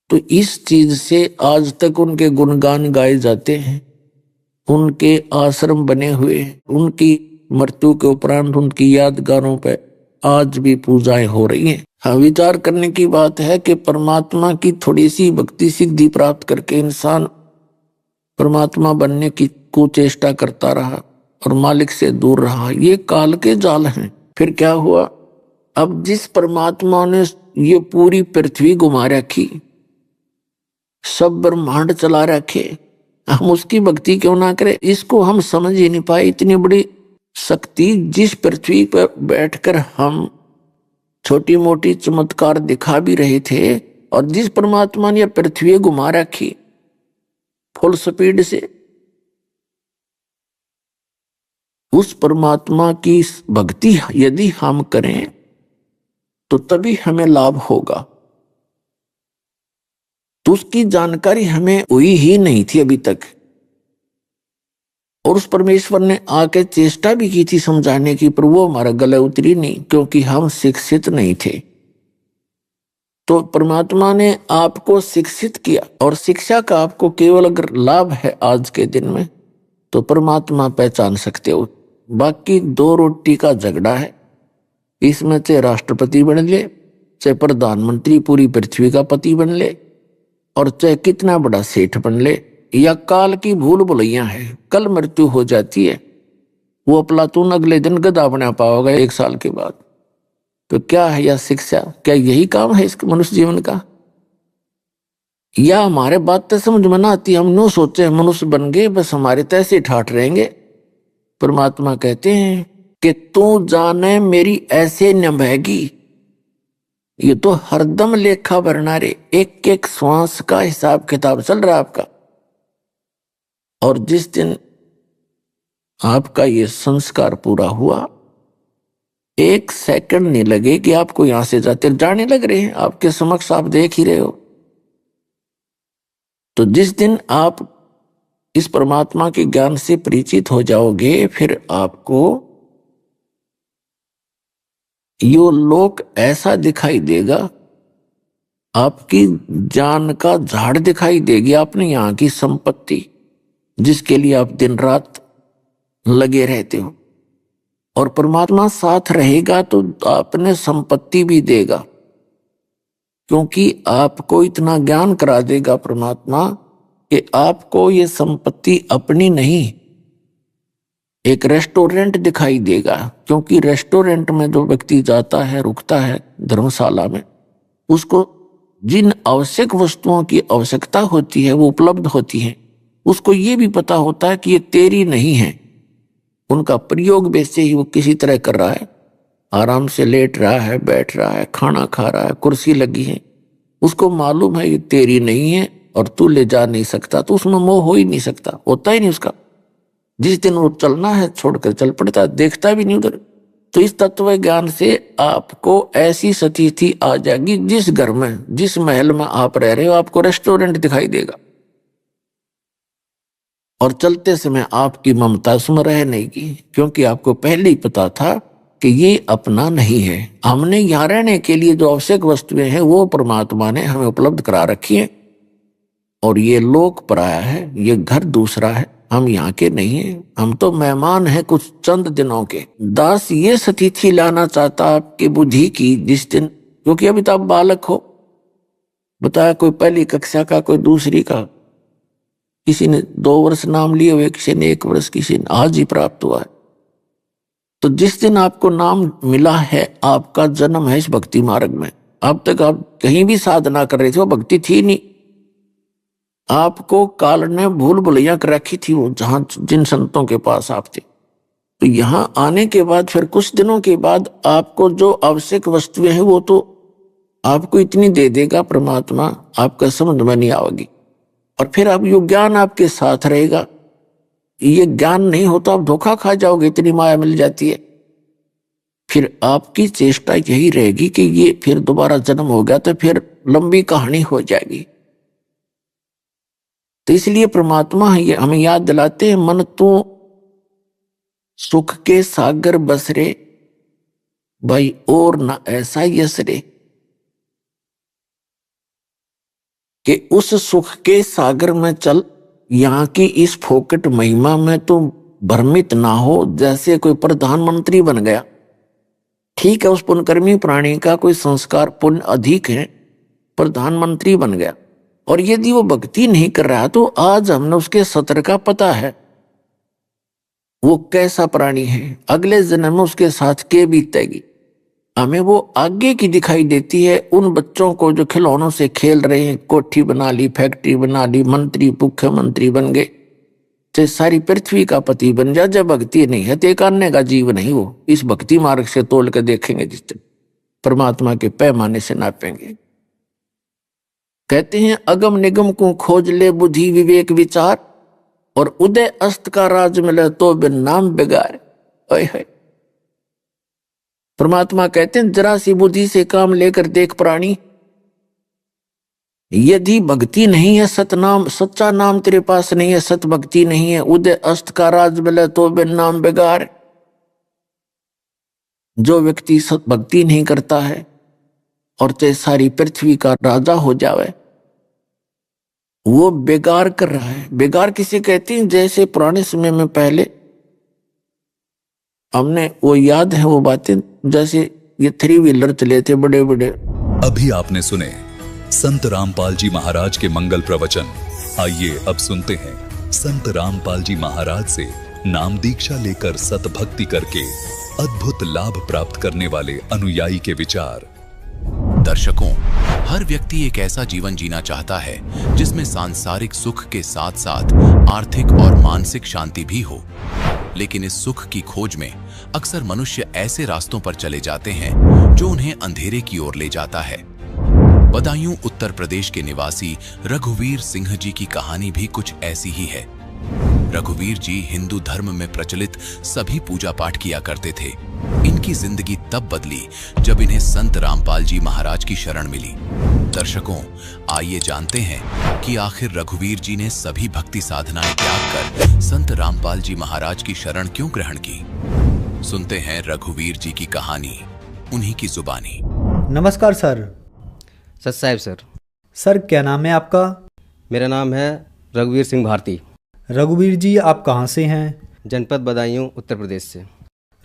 तो इस चीज से आज तक उनके गुणगान गाए जाते हैं, उनके आश्रम बने हुए, उनकी मृत्यु के उपरांत उनकी यादगारों पर आज भी पूजाएं हो रही हैं। हाँ, विचार करने की बात है कि परमात्मा की थोड़ी सी भक्ति सिद्धि प्राप्त करके इंसान परमात्मा बनने की कुचेष्टा करता रहा और मालिक से दूर रहा। ये काल के जाल हैं। फिर क्या हुआ? अब जिस परमात्मा ने ये पूरी पृथ्वी घुमा रखी, सब ब्रह्मांड चला रखे, हम उसकी भक्ति क्यों ना करें? इसको हम समझ ही नहीं पाए। इतनी बड़ी शक्ति जिस पृथ्वी पर बैठकर हम छोटी मोटी चमत्कार दिखा भी रहे थे, और जिस परमात्मा ने पृथ्वी घुमा रखी फुल स्पीड से, उस परमात्मा की भक्ति यदि हम करें तो तभी हमें लाभ होगा। तो उसकी जानकारी हमें हुई ही नहीं थी अभी तक, और उस परमेश्वर ने आके चेष्टा भी की थी समझाने की, पर वो हमारा गले उतरी नहीं, क्योंकि हम शिक्षित नहीं थे। तो परमात्मा ने आपको शिक्षित किया, और शिक्षा का आपको केवल अगर लाभ है आज के दिन में तो परमात्मा पहचान सकते हो। बाकी दो रोटी का झगड़ा है, इसमें चाहे राष्ट्रपति बन ले, चाहे प्रधानमंत्री पूरी पृथ्वी का पति बन ले, और चाहे कितना बड़ा सेठ बन ले, या काल की भूल भुलैया है, कल मृत्यु हो जाती है। वो प्लातून अगले दिन गधा बना पाओगे 1 साल के बाद। तो क्या है यह शिक्षा? क्या यही काम है इस मनुष्य जीवन का? या हमारे बात तो समझ में ना आती, हम नो सोचे मनुष्य बन गए, बस हमारे तैसे ठाठ रहेंगे। परमात्मा कहते हैं कि तू जाने मेरी ऐसे निभाएगी, ये तो हरदम लेखा भरना रे, एक एक श्वास का हिसाब किताब चल रहा है आपका। और जिस दिन आपका ये संस्कार पूरा हुआ, 1 सेकंड नहीं लगे कि आपको यहां से जाने लग रहे हैं, आपके समक्ष आप देख ही रहे हो। तो जिस दिन आप इस परमात्मा के ज्ञान से परिचित हो जाओगे, फिर आपको यो लोक ऐसा दिखाई देगा, आपकी जान का झाड़ दिखाई देगी, आपने यहाँ की संपत्ति जिसके लिए आप दिन रात लगे रहते हो। और परमात्मा साथ रहेगा तो आपने संपत्ति भी देगा, क्योंकि आपको इतना ज्ञान करा देगा परमात्मा कि आपको ये संपत्ति अपनी नहीं, एक रेस्टोरेंट दिखाई देगा। क्योंकि रेस्टोरेंट में जो व्यक्ति जाता है, रुकता है धर्मशाला में, उसको जिन आवश्यक वस्तुओं की आवश्यकता होती है वो उपलब्ध होती है। उसको ये भी पता होता है कि ये तेरी नहीं है, उनका प्रयोग वैसे ही वो किसी तरह कर रहा है, आराम से लेट रहा है, बैठ रहा है, खाना खा रहा है, कुर्सी लगी है, उसको मालूम है ये तेरी नहीं है और तू ले जा नहीं सकता, तो उसमें मोह हो ही नहीं सकता, होता ही नहीं उसका। जिस दिन वो चलना है छोड़कर चल पड़ता है, देखता भी नहीं उधर। तो इस तत्व ज्ञान से आपको ऐसी स्थिति आ जाएगी, जिस घर में, जिस महल में आप रह रहे हो, आपको रेस्टोरेंट दिखाई देगा। और चलते समय आपकी ममता उसमें रह नहीं की, क्योंकि आपको पहले ही पता था कि ये अपना नहीं है। हमने यहाँ रहने के लिए जो आवश्यक वस्तुएं हैं वो परमात्मा ने हमें उपलब्ध करा रखी है, और ये लोक पराया है, ये घर दूसरा है, हम यहाँ के नहीं हैं, हम तो मेहमान हैं कुछ चंद दिनों के। दास ये स्थिति लाना चाहता आपकी बुद्धि की, जिस दिन, क्योंकि अभी तो आप बालक हो, बताया कोई पहली कक्षा का, कोई दूसरी का, किसी ने 2 वर्ष नाम लिए हुए, किसी ने 1 वर्ष, किसी ने आज ही प्राप्त हुआ है। तो जिस दिन आपको नाम मिला है, आपका जन्म है इस भक्ति मार्ग में। अब तक आप कहीं भी साधना कर रहे थे, वो भक्ति थी नहीं, आपको काल ने भूल भुलैया कर रखी थी, वो जहां जिन संतों के पास आप थे। तो यहां आने के बाद फिर कुछ दिनों के बाद आपको जो आवश्यक वस्तुएं हैं वो तो आपको इतनी दे देगा परमात्मा, आपका समझ में नहीं आएगी। और फिर अब ये ज्ञान आपके साथ रहेगा। ये ज्ञान नहीं हो तो आप धोखा खा जाओगे, इतनी माया मिल जाती है। फिर आपकी चेष्टा यही रहेगी कि ये फिर दोबारा जन्म हो गया तो फिर लंबी कहानी हो जाएगी। तो इसलिए परमात्मा हमें याद दिलाते हैं, मन तू सुख के सागर बस रे भाई, और ना ऐसा यस रे, कि उस सुख के सागर में चल, यहाँ की इस फोकट महिमा में तो भ्रमित ना हो। जैसे कोई प्रधानमंत्री बन गया, ठीक है, उस पुण्यकर्मी प्राणी का कोई संस्कार पुण्य अधिक है, प्रधानमंत्री बन गया, और यदि वो भक्ति नहीं कर रहा तो आज हमने उसके सत्र का पता है वो कैसा प्राणी है, अगले जन्म में उसके साथ क्या बीतेगी। हमें वो आगे की दिखाई देती है। उन बच्चों को जो खिलौनों से खेल रहे हैं, कोठी बना ली, फैक्ट्री बना ली, मंत्री मुख्यमंत्री बन गए, चाहे सारी पृथ्वी का पति बन जा, जब भक्ति नहीं है तो एक अन्य का जीव नहीं। वो इस भक्ति मार्ग से तोल कर देखेंगे, जिस दिन परमात्मा के पैमाने से नापेंगे। कहते हैं अगम निगम को खोज ले बुद्धि विवेक विचार, और उदय अस्त का राज मिले तो बिन नाम बिगाड़। परमात्मा कहते हैं जरा सी बुद्धि से काम लेकर देख प्राणी, यदि भक्ति नहीं है, सतनाम सच्चा नाम तेरे पास नहीं है, सत भक्ति नहीं है, उदय अस्त का राज मिले तो बिन नाम बिगाड़। जो व्यक्ति सत भक्ति नहीं करता है और चाहे सारी पृथ्वी का राजा हो जावे, वो बेगार कर रहा है। बेगार किसे कहते हैं? जैसे पुराने समय में पहले हमने वो याद है वो बातें, जैसे ये 3 व्हीलर चले थे बड़े बड़े। अभी आपने सुने संत रामपाल जी महाराज के मंगल प्रवचन। आइए अब सुनते हैं संत रामपाल जी महाराज से नाम दीक्षा लेकर सत भक्ति करके अद्भुत लाभ प्राप्त करने वाले अनुयायी के विचार। दर्शकों, हर व्यक्ति एक ऐसा जीवन जीना चाहता है जिसमें सांसारिक सुख के साथ साथ आर्थिक और मानसिक शांति भी हो। लेकिन इस सुख की खोज में अक्सर मनुष्य ऐसे रास्तों पर चले जाते हैं जो उन्हें अंधेरे की ओर ले जाता है। बदायूं उत्तर प्रदेश के निवासी रघुवीर सिंह जी की कहानी भी कुछ ऐसी ही है। रघुवीर जी हिंदू धर्म में प्रचलित सभी पूजा पाठ किया करते थे। इनकी जिंदगी तब बदली जब इन्हें संत रामपाल जी महाराज की शरण मिली। दर्शकों, आइए जानते हैं कि आखिर रघुवीर जी ने सभी भक्ति साधनाएं त्याग कर संत रामपाल जी महाराज की शरण क्यों ग्रहण की। सुनते हैं रघुवीर जी की कहानी उन्हीं की जुबानी। नमस्कार सर। सत साहिब सर। सर क्या नाम है आपका? मेरा नाम है रघुवीर सिंह भारती। रघुवीर जी आप कहाँ से हैं? जनपद बदायूं उत्तर प्रदेश से।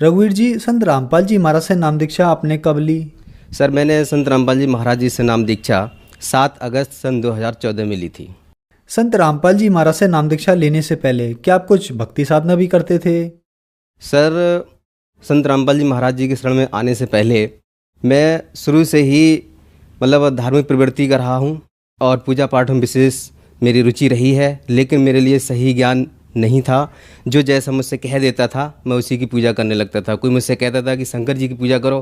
रघुवीर जी संत रामपाल जी महाराज से नाम दीक्षा आपने कब ली? सर मैंने संत रामपाल जी महाराज जी से नाम दीक्षा 7 अगस्त सन 2014 में ली थी। संत रामपाल जी महाराज से नाम दीक्षा लेने से पहले क्या आप कुछ भक्ति साधना भी करते थे? सर संत रामपाल जी महाराज जी के शरण में आने से पहले मैं शुरू से ही मतलब धार्मिक प्रवृत्ति का रहा हूँ और पूजा पाठ में विशेष मेरी रुचि रही है। लेकिन मेरे लिए सही ज्ञान नहीं था। जो जैसा मुझसे कह देता था मैं उसी की पूजा करने लगता था। कोई मुझसे कहता था कि शंकर जी की पूजा करो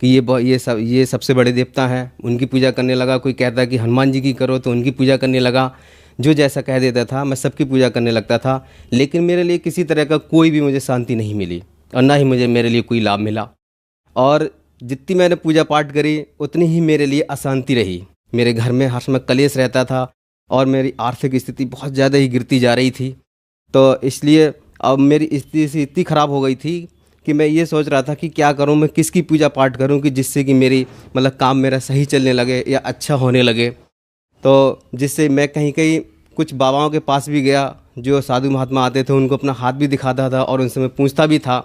कि ये सबसे बड़े देवता हैं, उनकी पूजा करने लगा। कोई कहता कि हनुमान जी की करो तो उनकी पूजा करने लगा। जो जैसा कह देता था मैं सबकी पूजा करने लगता था। लेकिन मेरे लिए किसी तरह का कोई भी मुझे शांति नहीं मिली और ना ही मेरे लिए कोई लाभ मिला। और जितनी मैंने पूजा पाठ करी उतनी ही मेरे लिए अशांति रही। मेरे घर में हर समय कलेश रहता था और मेरी आर्थिक स्थिति बहुत ज़्यादा ही गिरती जा रही थी। तो इसलिए अब मेरी स्थिति इतनी ख़राब हो गई थी कि मैं ये सोच रहा था कि क्या करूं, मैं किसकी पूजा पाठ करूं कि जिससे कि मेरी मतलब काम मेरा सही चलने लगे या अच्छा होने लगे। तो जिससे मैं कहीं कहीं कुछ बाबाओं के पास भी गया, जो साधु महात्मा आते थे उनको अपना हाथ भी दिखाता था और उनसे मैं पूछता भी था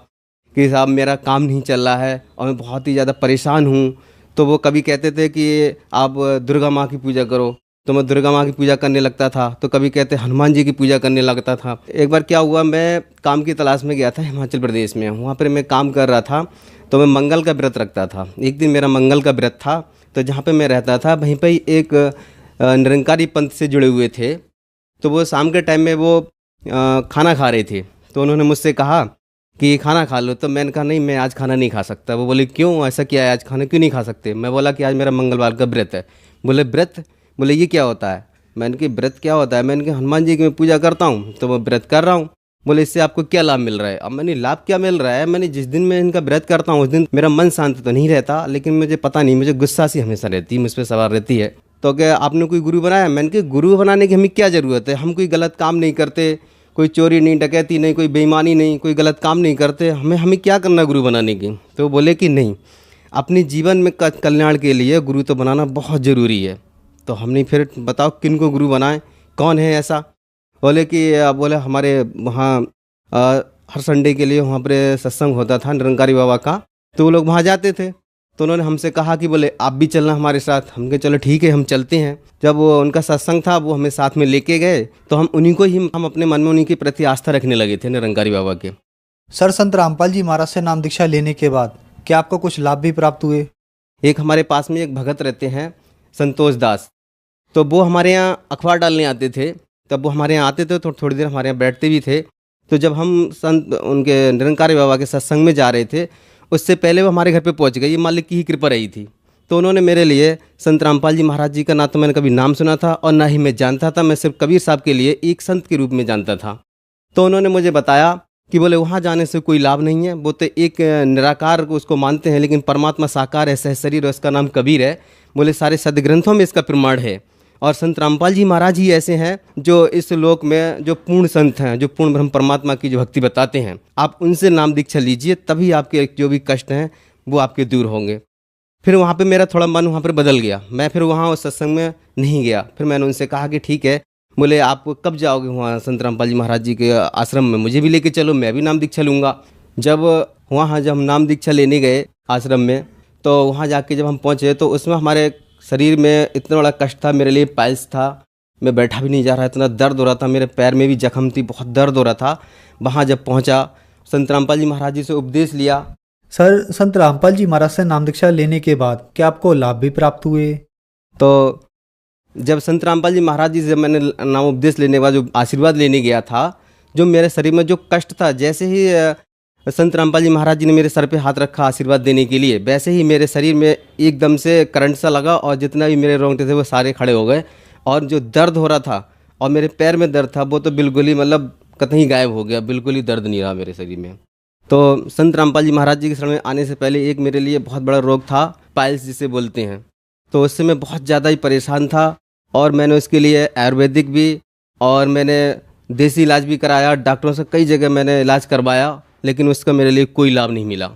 कि साहब मेरा काम नहीं चल रहा है और मैं बहुत ही ज़्यादा परेशान हूँ। तो वो कभी कहते थे कि आप दुर्गा माँ की पूजा करो, तो मैं दुर्गा माँ की पूजा करने लगता था। तो कभी कहते हनुमान जी की पूजा करने लगता था। एक बार क्या हुआ, मैं काम की तलाश में गया था हिमाचल प्रदेश में। वहाँ पर मैं काम कर रहा था तो मैं मंगल का व्रत रखता था। एक दिन मेरा मंगल का व्रत था, तो जहाँ पे मैं रहता था वहीं पर एक निरंकारी पंथ से जुड़े हुए थे। तो वो शाम के टाइम में वो खाना खा रहे थे। तो उन्होंने मुझसे कहा कि खाना खा लो। तो मैंने कहा नहीं, मैं आज खाना नहीं खा सकता। वो बोले क्यों, ऐसा क्या है, आज खाना क्यों नहीं खा सकते? मैं बोला कि आज मेरा मंगलवार का व्रत है। बोले व्रत? बोले ये क्या होता है? मैंने कहा व्रत क्या होता है? मैंने कहा हनुमान जी की मैं पूजा करता हूँ तो मैं व्रत कर रहा हूँ। बोले इससे आपको क्या लाभ मिल रहा है? अब मैंने लाभ क्या मिल रहा है, मैंने जिस दिन मैं इनका व्रत करता हूँ उस दिन मेरा मन शांत तो नहीं रहता, लेकिन मुझे पता नहीं, मुझे गुस्सा सी हमेशा रहती है, मुझ पर सवार रहती है। तो क्या आपने कोई गुरु बनाया? मैंने कहा गुरु बनाने की हमें क्या ज़रूरत है, हम कोई गलत काम नहीं करते, कोई चोरी नहीं, डकैती नहीं, कोई बेईमानी नहीं, कोई गलत काम नहीं करते, हमें क्या करना गुरु बनाने की? तो बोले कि नहीं, अपने जीवन में कल्याण के लिए गुरु तो बनाना बहुत ज़रूरी है। तो हमने फिर बताओ किन को गुरु बनाएं, कौन है ऐसा? बोले हमारे वहाँ हर संडे के लिए वहाँ पर सत्संग होता था निरंकारी बाबा का, तो वो लोग वहाँ जाते थे। तो उन्होंने हमसे कहा कि बोले आप भी चलना हमारे साथ। हम कहे चलो ठीक है, हम चलते हैं। जब वो उनका सत्संग था वो हमें साथ में लेके गए तो हम उन्हीं को ही हम अपने मन में उन्हीं के प्रति आस्था रखने लगे थे, निरंकारी बाबा के। सर संत रामपाल जी महाराज से नाम दीक्षा लेने के बाद क्या आपको कुछ लाभ भी प्राप्त हुए? एक हमारे पास में एक भगत रहते हैं संतोष दास, तो वो हमारे यहाँ अखबार डालने आते थे। तब वो हमारे यहाँ आते थे तो थोड़ी देर हमारे यहाँ बैठते भी थे। तो जब हम संत उनके निरंकारी बाबा के सत्संग में जा रहे थे, उससे पहले वो हमारे घर पे पहुंच गए। ये मालिक की ही कृपा रही थी। तो उन्होंने मेरे लिए संत रामपाल जी महाराज जी का ना तो मैंने कभी नाम सुना था और ना ही मैं जानता था। मैं सिर्फ कबीर साहब के लिए एक संत के रूप में जानता था। तो उन्होंने मुझे बताया कि बोले वहाँ जाने से कोई लाभ नहीं है, वो तो एक निराकार को उसको मानते हैं, लेकिन परमात्मा साकार है, सहशरीर है, उसका नाम कबीर है। बोले सारे सदग्रंथों में इसका प्रमाण है। और संत रामपाल जी महाराज ही ऐसे हैं जो इस लोक में जो पूर्ण संत हैं, जो पूर्ण ब्रह्म परमात्मा की जो भक्ति बताते हैं। आप उनसे नाम दीक्षा लीजिए, तभी आपके जो भी कष्ट हैं वो आपके दूर होंगे। फिर वहाँ पे मेरा थोड़ा मन वहाँ पर बदल गया। मैं फिर वहाँ उस सत्संग में नहीं गया। फिर मैंने उनसे कहा कि ठीक है, बोले आप कब जाओगे वहाँ संत रामपाल जी महाराज जी के आश्रम में, मुझे भी लेके चलो, मैं भी नाम दीक्षा लूँगा। जब हम नाम दीक्षा लेने गए आश्रम में, तो वहाँ जाके जब हम पहुँचे तो उसमें हमारे शरीर में इतना बड़ा कष्ट था। मेरे लिए पाइल्स था, मैं बैठा भी नहीं जा रहा, इतना दर्द हो रहा था, मेरे पैर में भी जख्म थी, बहुत दर्द हो रहा था। वहाँ जब पहुँचा, संत रामपाल जी महाराज जी से उपदेश लिया। सर, संत रामपाल जी महाराज से नाम दीक्षा लेने के बाद क्या आपको लाभ भी प्राप्त हुए? तो जब संत रामपाल जी महाराज जी से मैंने नाम उपदेश लेने के बाद जो आशीर्वाद लेने गया था, जो मेरे शरीर में जो कष्ट था, जैसे ही संत रामपाल जी महाराज जी ने मेरे सर पे हाथ रखा आशीर्वाद देने के लिए, वैसे ही मेरे शरीर में एकदम से करंट सा लगा और जितना भी मेरे रोंगटे थे वो सारे खड़े हो गए। और जो दर्द हो रहा था और मेरे पैर में दर्द था वो तो बिल्कुल ही मतलब कतई गायब हो गया, बिल्कुल ही दर्द नहीं रहा मेरे शरीर में। तो संत रामपाल जी महाराज जी के शरण में आने से पहले एक मेरे लिए बहुत बड़ा रोग था, पाइल्स जिसे बोलते हैं। तो उससे मैं बहुत ज़्यादा ही परेशान था और मैंने उसके लिए आयुर्वेदिक भी और मैंने देसी इलाज भी कराया, डॉक्टरों से कई जगह मैंने इलाज करवाया, लेकिन उसका मेरे लिए कोई लाभ नहीं मिला।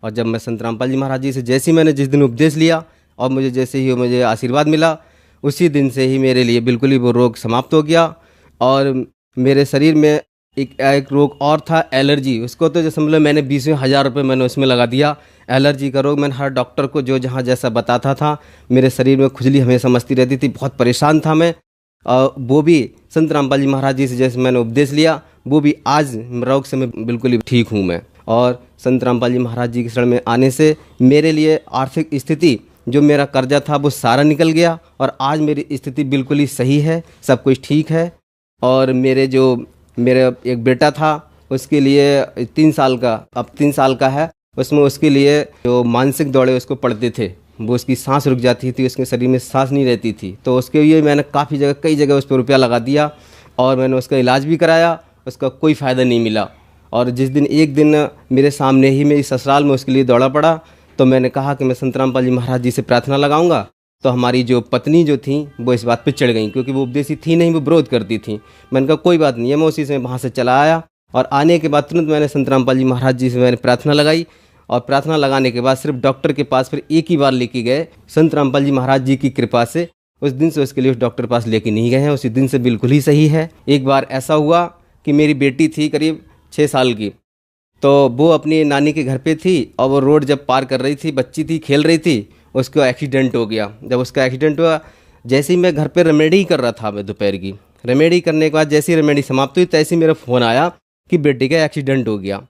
और जब मैं संत रामपाल जी महाराज जी से जैसे ही मैंने जिस दिन उपदेश लिया और मुझे जैसे ही मुझे आशीर्वाद मिला, उसी दिन से ही मेरे लिए बिल्कुल ही वो रोग समाप्त हो गया। और मेरे शरीर में एक रोग और था, एलर्जी। उसको तो जैसे मतलब मैंने 20,000 रुपये मैंने उसमें लगा दिया। एलर्जी का रोग मैंने हर डॉक्टर को जो जहाँ जैसा बताता था, मेरे शरीर में खुजली हमेशा मचती रहती थी, बहुत परेशान था मैं। वो भी संत रामपाल जी महाराज जी से जैसे मैंने उपदेश लिया, वो भी आज रोग से मैं बिल्कुल ही ठीक हूँ मैं। और संत रामपाल जी महाराज जी के शरण में आने से मेरे लिए आर्थिक स्थिति, जो मेरा कर्जा था वो सारा निकल गया और आज मेरी स्थिति बिल्कुल ही सही है, सब कुछ ठीक है। और मेरा एक बेटा था, उसके लिए 3 साल का, अब 3 साल का है, उसमें उसके लिए जो मानसिक दौड़े उसको पड़ते थे, वो उसकी सांस रुक जाती थी, उसके शरीर में सांस नहीं रहती थी। तो उसके लिए मैंने कई जगह उस पर रुपया लगा दिया और मैंने उसका इलाज भी कराया, उसका कोई फ़ायदा नहीं मिला। और जिस दिन एक दिन मेरे सामने ही मेरी ससुराल में उसके लिए दौड़ा पड़ा, तो मैंने कहा कि मैं संत रामपाल जी महाराज जी से प्रार्थना लगाऊंगा। तो हमारी जो पत्नी जो थी वो इस बात पे चढ़ गई, क्योंकि वो उपदेशी थी नहीं, वो विरोध करती थी। मैंने कहा कोई बात नहीं है, मैं उसी से वहाँ से चला आया और आने के बाद तुरंत मैंने संत रामपाल जी महाराज जी से मैंने प्रार्थना लगाई। और प्रार्थना लगाने के बाद सिर्फ डॉक्टर के पास फिर एक ही बार लेके गए, संत रामपाल जी महाराज जी की कृपा से। उस दिन से उसके लिए उस डॉक्टर के पास लेके नहीं गए हैं, उसी दिन से बिल्कुल ही सही है। एक बार ऐसा हुआ कि मेरी बेटी थी करीब 6 साल की, तो वो अपनी नानी के घर पे थी और वो रोड जब पार कर रही थी, बच्ची थी, खेल रही थी, उसका एक्सीडेंट हो गया। जब उसका एक्सीडेंट हुआ, जैसे ही मैं घर पे रेमेडी कर रहा था, मैं दोपहर की रेमेडी करने के बाद जैसे ही रेमेडी समाप्त हुई, तैसे ही मेरा फ़ोन आया कि बेटे का एक्सीडेंट हो गया।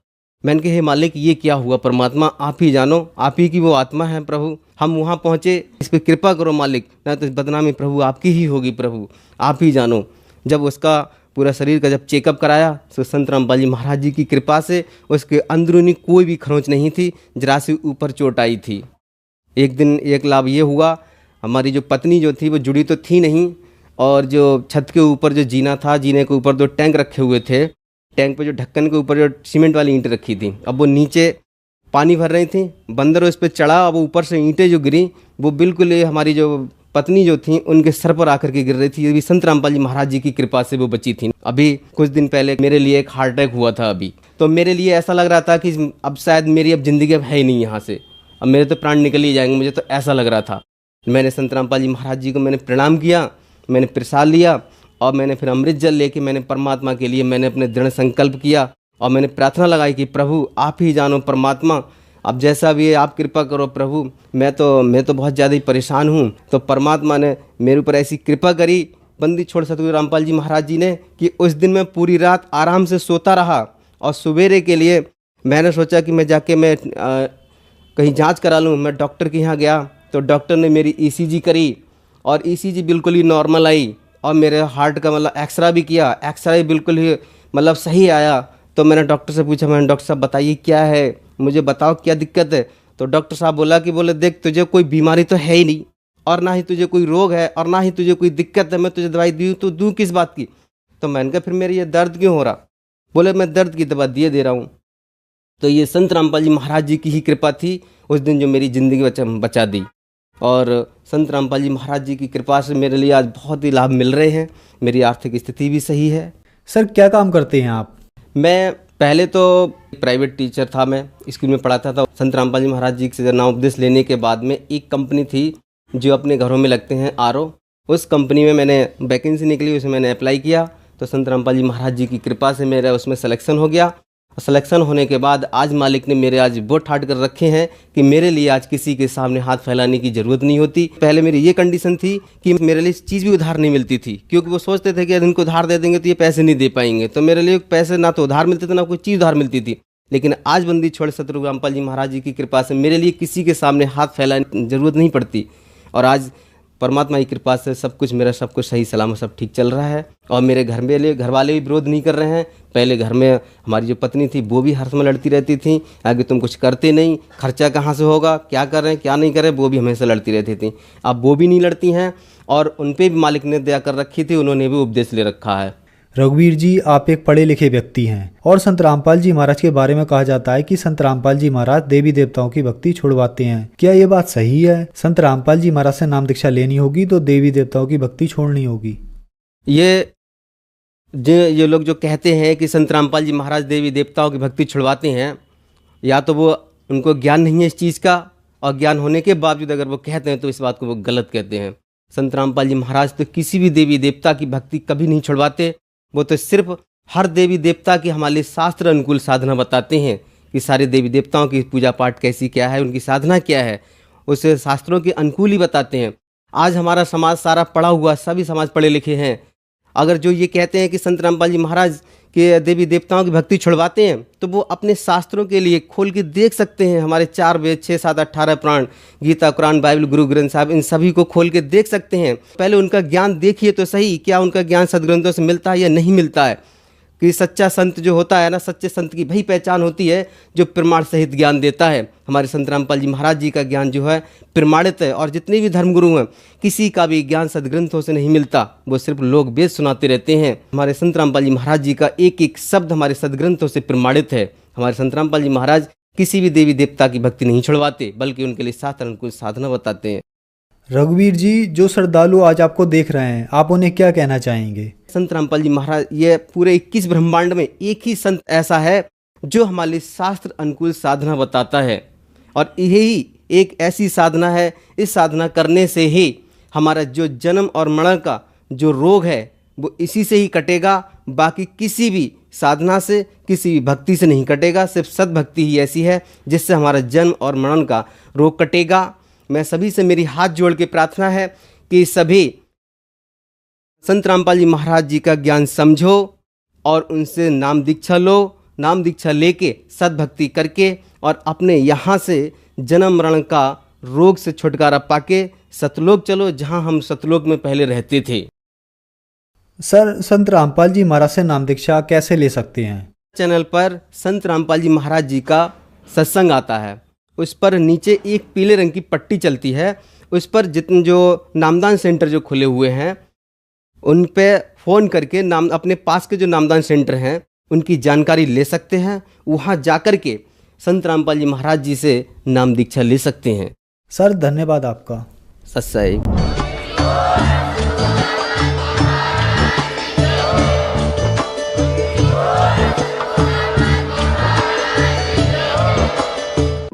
मैंने कहा हे मालिक, ये क्या हुआ परमात्मा, आप ही जानो, आप ही की वो आत्मा है प्रभु। हम वहाँ पहुँचे, इस पर कृपा करो मालिक, ना तो बदनामी प्रभु आपकी ही होगी प्रभु, आप ही जानो। जब उसका पूरा शरीर का जब चेकअप कराया, तो संत रामपाल जी महाराज जी की कृपा से उसके अंदरूनी कोई भी खरोंच नहीं थी, जरा से ऊपर चोट आई थी। एक दिन एक लाभ ये हुआ, हमारी जो पत्नी जो थी वो जुड़ी तो थी नहीं, और जो छत के ऊपर जो जीना था, जीने के ऊपर 2 टैंक रखे हुए थे, टैंक पे जो ढक्कन के ऊपर जो सीमेंट वाली ईंटें रखी थी, अब वो नीचे पानी भर रही थी, बंदर उस पर चढ़ा, अब ऊपर से ईंटें जो गिरी वो बिल्कुल हमारी जो पत्नी जो थी उनके सर पर आकर के गिर रही थी। ये भी संत रामपाल जी महाराज जी की कृपा से वो बची थी। अभी कुछ दिन पहले मेरे लिए एक हार्ट अटैक हुआ था अभी, तो मेरे लिए ऐसा लग रहा था कि अब शायद मेरी अब ज़िंदगी अब है ही नहीं यहाँ से, अब मेरे तो प्राण निकल ही जाएंगे, मुझे तो ऐसा लग रहा था। मैंने संत रामपाल जी महाराज जी को मैंने प्रणाम किया, मैंने प्रसाद लिया और मैंने फिर अमृत जल लेके मैंने परमात्मा के लिए मैंने अपने दृढ़ संकल्प किया और मैंने प्रार्थना लगाई कि प्रभु आप ही जानो परमात्मा, अब जैसा भी है आप कृपा करो प्रभु, मैं तो बहुत ज़्यादा ही परेशान हूँ। तो परमात्मा ने मेरे ऊपर ऐसी कृपा करी, बंदी छोड़ सतगुरु रामपाल जी महाराज जी ने, कि उस दिन मैं पूरी रात आराम से सोता रहा और सवेरे के लिए मैंने सोचा कि मैं जाके मैं कहीं जांच करा लूँ। मैं डॉक्टर के यहाँ गया तो डॉक्टर ने मेरी ईसीजी करी और ईसीजी बिल्कुल ही नॉर्मल आई, और मेरे हार्ट का मतलब एक्सरा भी किया, एक्सरा बिल्कुल ही मतलब सही आया। तो मैंने डॉक्टर से पूछा, मैंने डॉक्टर साहब बताइए क्या है, मुझे बताओ क्या दिक्कत है। तो डॉक्टर साहब बोले देख तुझे कोई बीमारी तो है ही नहीं, और ना ही तुझे कोई रोग है, और ना ही तुझे कोई दिक्कत है। मैं तुझे दवाई दी तो दूँ किस बात की। तो मैंने कहा फिर मेरे ये दर्द क्यों हो रहा। बोले मैं दर्द की दवा दिए दे रहा हूँ। तो ये संत रामपाल जी महाराज जी की ही कृपा थी उस दिन जो मेरी ज़िंदगी बचा दी। और संत रामपाल जी महाराज जी की कृपा से मेरे लिए आज बहुत ही लाभ मिल रहे हैं। मेरी आर्थिक स्थिति भी सही है। सर क्या काम करते हैं आप? मैं पहले तो प्राइवेट टीचर था, मैं स्कूल में पढ़ाता था। संत रामपाल जी महाराज जी से नाम उपदेश लेने के बाद में एक कंपनी थी जो अपने घरों में लगते हैं आरओ, उस कंपनी में मैंने वैकेंसी निकली, उसमें मैंने अप्लाई किया। तो संत रामपाल जी महाराज जी की कृपा से मेरा उसमें सिलेक्शन हो गया। सिलेक्शन होने के बाद आज मालिक ने मेरे आज वो ठाट कर रखे हैं कि मेरे लिए आज किसी के सामने हाथ फैलाने की ज़रूरत नहीं होती। पहले मेरी ये कंडीशन थी कि मेरे लिए चीज़ भी उधार नहीं मिलती थी, क्योंकि वो सोचते थे कि यदि इनको उधार दे देंगे तो ये पैसे नहीं दे पाएंगे। तो मेरे लिए पैसे ना तो उधार मिलते थे ना कोई चीज़ उधार मिलती थी। लेकिन आज बंदी छोड़ सतगुरु रामपाल जी महाराज जी की कृपा से मेरे लिए किसी के सामने हाथ फैलाने की ज़रूरत नहीं पड़ती। और आज परमात्मा की कृपा से सब कुछ मेरा सब कुछ सही सलामत सब ठीक चल रहा है। और मेरे घर वाले भी विरोध नहीं कर रहे हैं। पहले घर में हमारी जो पत्नी थी वो भी हर समय लड़ती रहती थी, आगे तुम कुछ करते नहीं, खर्चा कहाँ से होगा, क्या कर रहे हैं क्या नहीं कर रहे, वो भी हमेशा लड़ती रहती थी। अब वो भी नहीं लड़ती हैं और उन पर भी मालिक ने दया कर रखी थी, उन्होंने भी उपदेश ले रखा है। रघुवीर जी, आप एक पढ़े लिखे व्यक्ति हैं और संत रामपाल जी महाराज के बारे में कहा जाता है कि संत रामपाल जी महाराज देवी देवताओं की भक्ति छुड़वाते हैं। क्या ये बात सही है? संत रामपाल जी महाराज से नाम दीक्षा लेनी होगी तो देवी देवताओं की भक्ति छोड़नी होगी? ये लोग जो कहते हैं कि संत रामपाल जी महाराज देवी देवताओं की भक्ति छुड़वाते हैं, या तो वो उनको ज्ञान नहीं है इस चीज़ का, और ज्ञान होने के बावजूद अगर वो कहते हैं तो इस बात को वो गलत कहते हैं। संत रामपाल जी महाराज तो किसी भी देवी देवता की भक्ति कभी नहीं छुड़वाते। वो तो सिर्फ हर देवी देवता की हमारे लिए शास्त्र अनुकूल साधना बताते हैं कि सारे देवी देवताओं की पूजा पाठ कैसी क्या है, उनकी साधना क्या है, उसे शास्त्रों के अनुकूल ही बताते हैं। आज हमारा समाज सारा पढ़ा हुआ, सभी समाज पढ़े लिखे हैं। अगर जो ये कहते हैं कि संत रामपाल जी महाराज के देवी देवताओं की भक्ति छुड़वाते हैं तो वो अपने शास्त्रों के लिए खोल के देख सकते हैं। हमारे 4 वेद 6 7 18 पुराण, गीता, कुरान, बाइबल, गुरु ग्रंथ साहब, इन सभी को खोल के देख सकते हैं। पहले उनका ज्ञान देखिए तो सही, क्या उनका ज्ञान सदग्रंथों से मिलता है या नहीं मिलता है। कि सच्चा संत जो होता है ना, सच्चे संत की वही पहचान होती है जो प्रमाण सहित ज्ञान देता है। हमारे संत रामपाल जी महाराज जी का ज्ञान जो है प्रमाणित है, और जितने भी धर्मगुरु हैं किसी का भी ज्ञान सदग्रंथों से नहीं मिलता, वो सिर्फ लोग वेद सुनाते रहते हैं। हमारे संत रामपाल जी महाराज जी का एक एक शब्द हमारे सदग्रंथों से प्रमाणित है। हमारे संत रामपाल जी महाराज किसी भी देवी देवता की भक्ति नहीं छुड़वाते, बल्कि उनके लिए शास्त्र अनुकूल साधना बताते हैं। रघुवीर जी, जो श्रद्धालु आज आपको देख रहे हैं, आप उन्हें क्या कहना चाहेंगे? संत रामपाल जी महाराज, ये पूरे 21 ब्रह्मांड में एक ही संत ऐसा है जो हमारे लिए शास्त्र अनुकूल साधना बताता है, और यही एक ऐसी साधना है, इस साधना करने से ही हमारा जो जन्म और मरण का जो रोग है वो इसी से ही कटेगा। बाकी किसी भी साधना से, किसी भी भक्ति से नहीं कटेगा। सिर्फ सद्भक्ति ही ऐसी है जिससे हमारा जन्म और मरण का रोग कटेगा। मैं सभी से मेरी हाथ जोड़ के प्रार्थना है कि सभी संत रामपाल जी महाराज जी का ज्ञान समझो और उनसे नाम दीक्षा लो। नाम दीक्षा लेके सद्भक्ति करके और अपने यहाँ से जन्म मरण का रोग से छुटकारा पाके सतलोक चलो, जहाँ हम सतलोक में पहले रहते थे। सर, संत रामपाल जी महाराज से नाम दीक्षा कैसे ले सकते हैं? चैनल पर संत रामपाल जी महाराज जी का सत्संग आता है, उस पर नीचे एक पीले रंग की पट्टी चलती है। उस पर जितने जो नामदान सेंटर जो खुले हुए हैं उन पे फ़ोन करके अपने पास के जो नामदान सेंटर हैं उनकी जानकारी ले सकते हैं। वहाँ जाकर के संत रामपाल जी महाराज जी से नाम दीक्षा ले सकते हैं। सर, धन्यवाद आपका। सत्सई।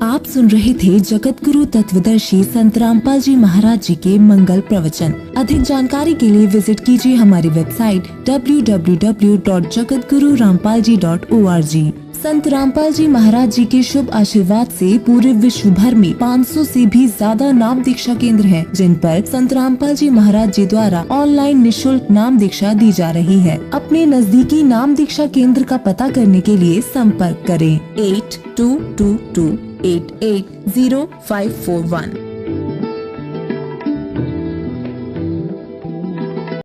आप सुन रहे थे जगत गुरु तत्वदर्शी संत रामपाल जी महाराज जी के मंगल प्रवचन। अधिक जानकारी के लिए विजिट कीजिए हमारी वेबसाइट www.jagatgururampalji.org। संत रामपाल जी महाराज जी के शुभ आशीर्वाद से पूरे विश्व भर में 500 से भी ज्यादा नाम दीक्षा केंद्र हैं, जिन पर संत रामपाल जी महाराज जी द्वारा ऑनलाइन निशुल्क नाम दीक्षा दी जा रही है। अपने नजदीकी नाम दीक्षा केंद्र का पता करने के लिए संपर्क करें 8222 880541।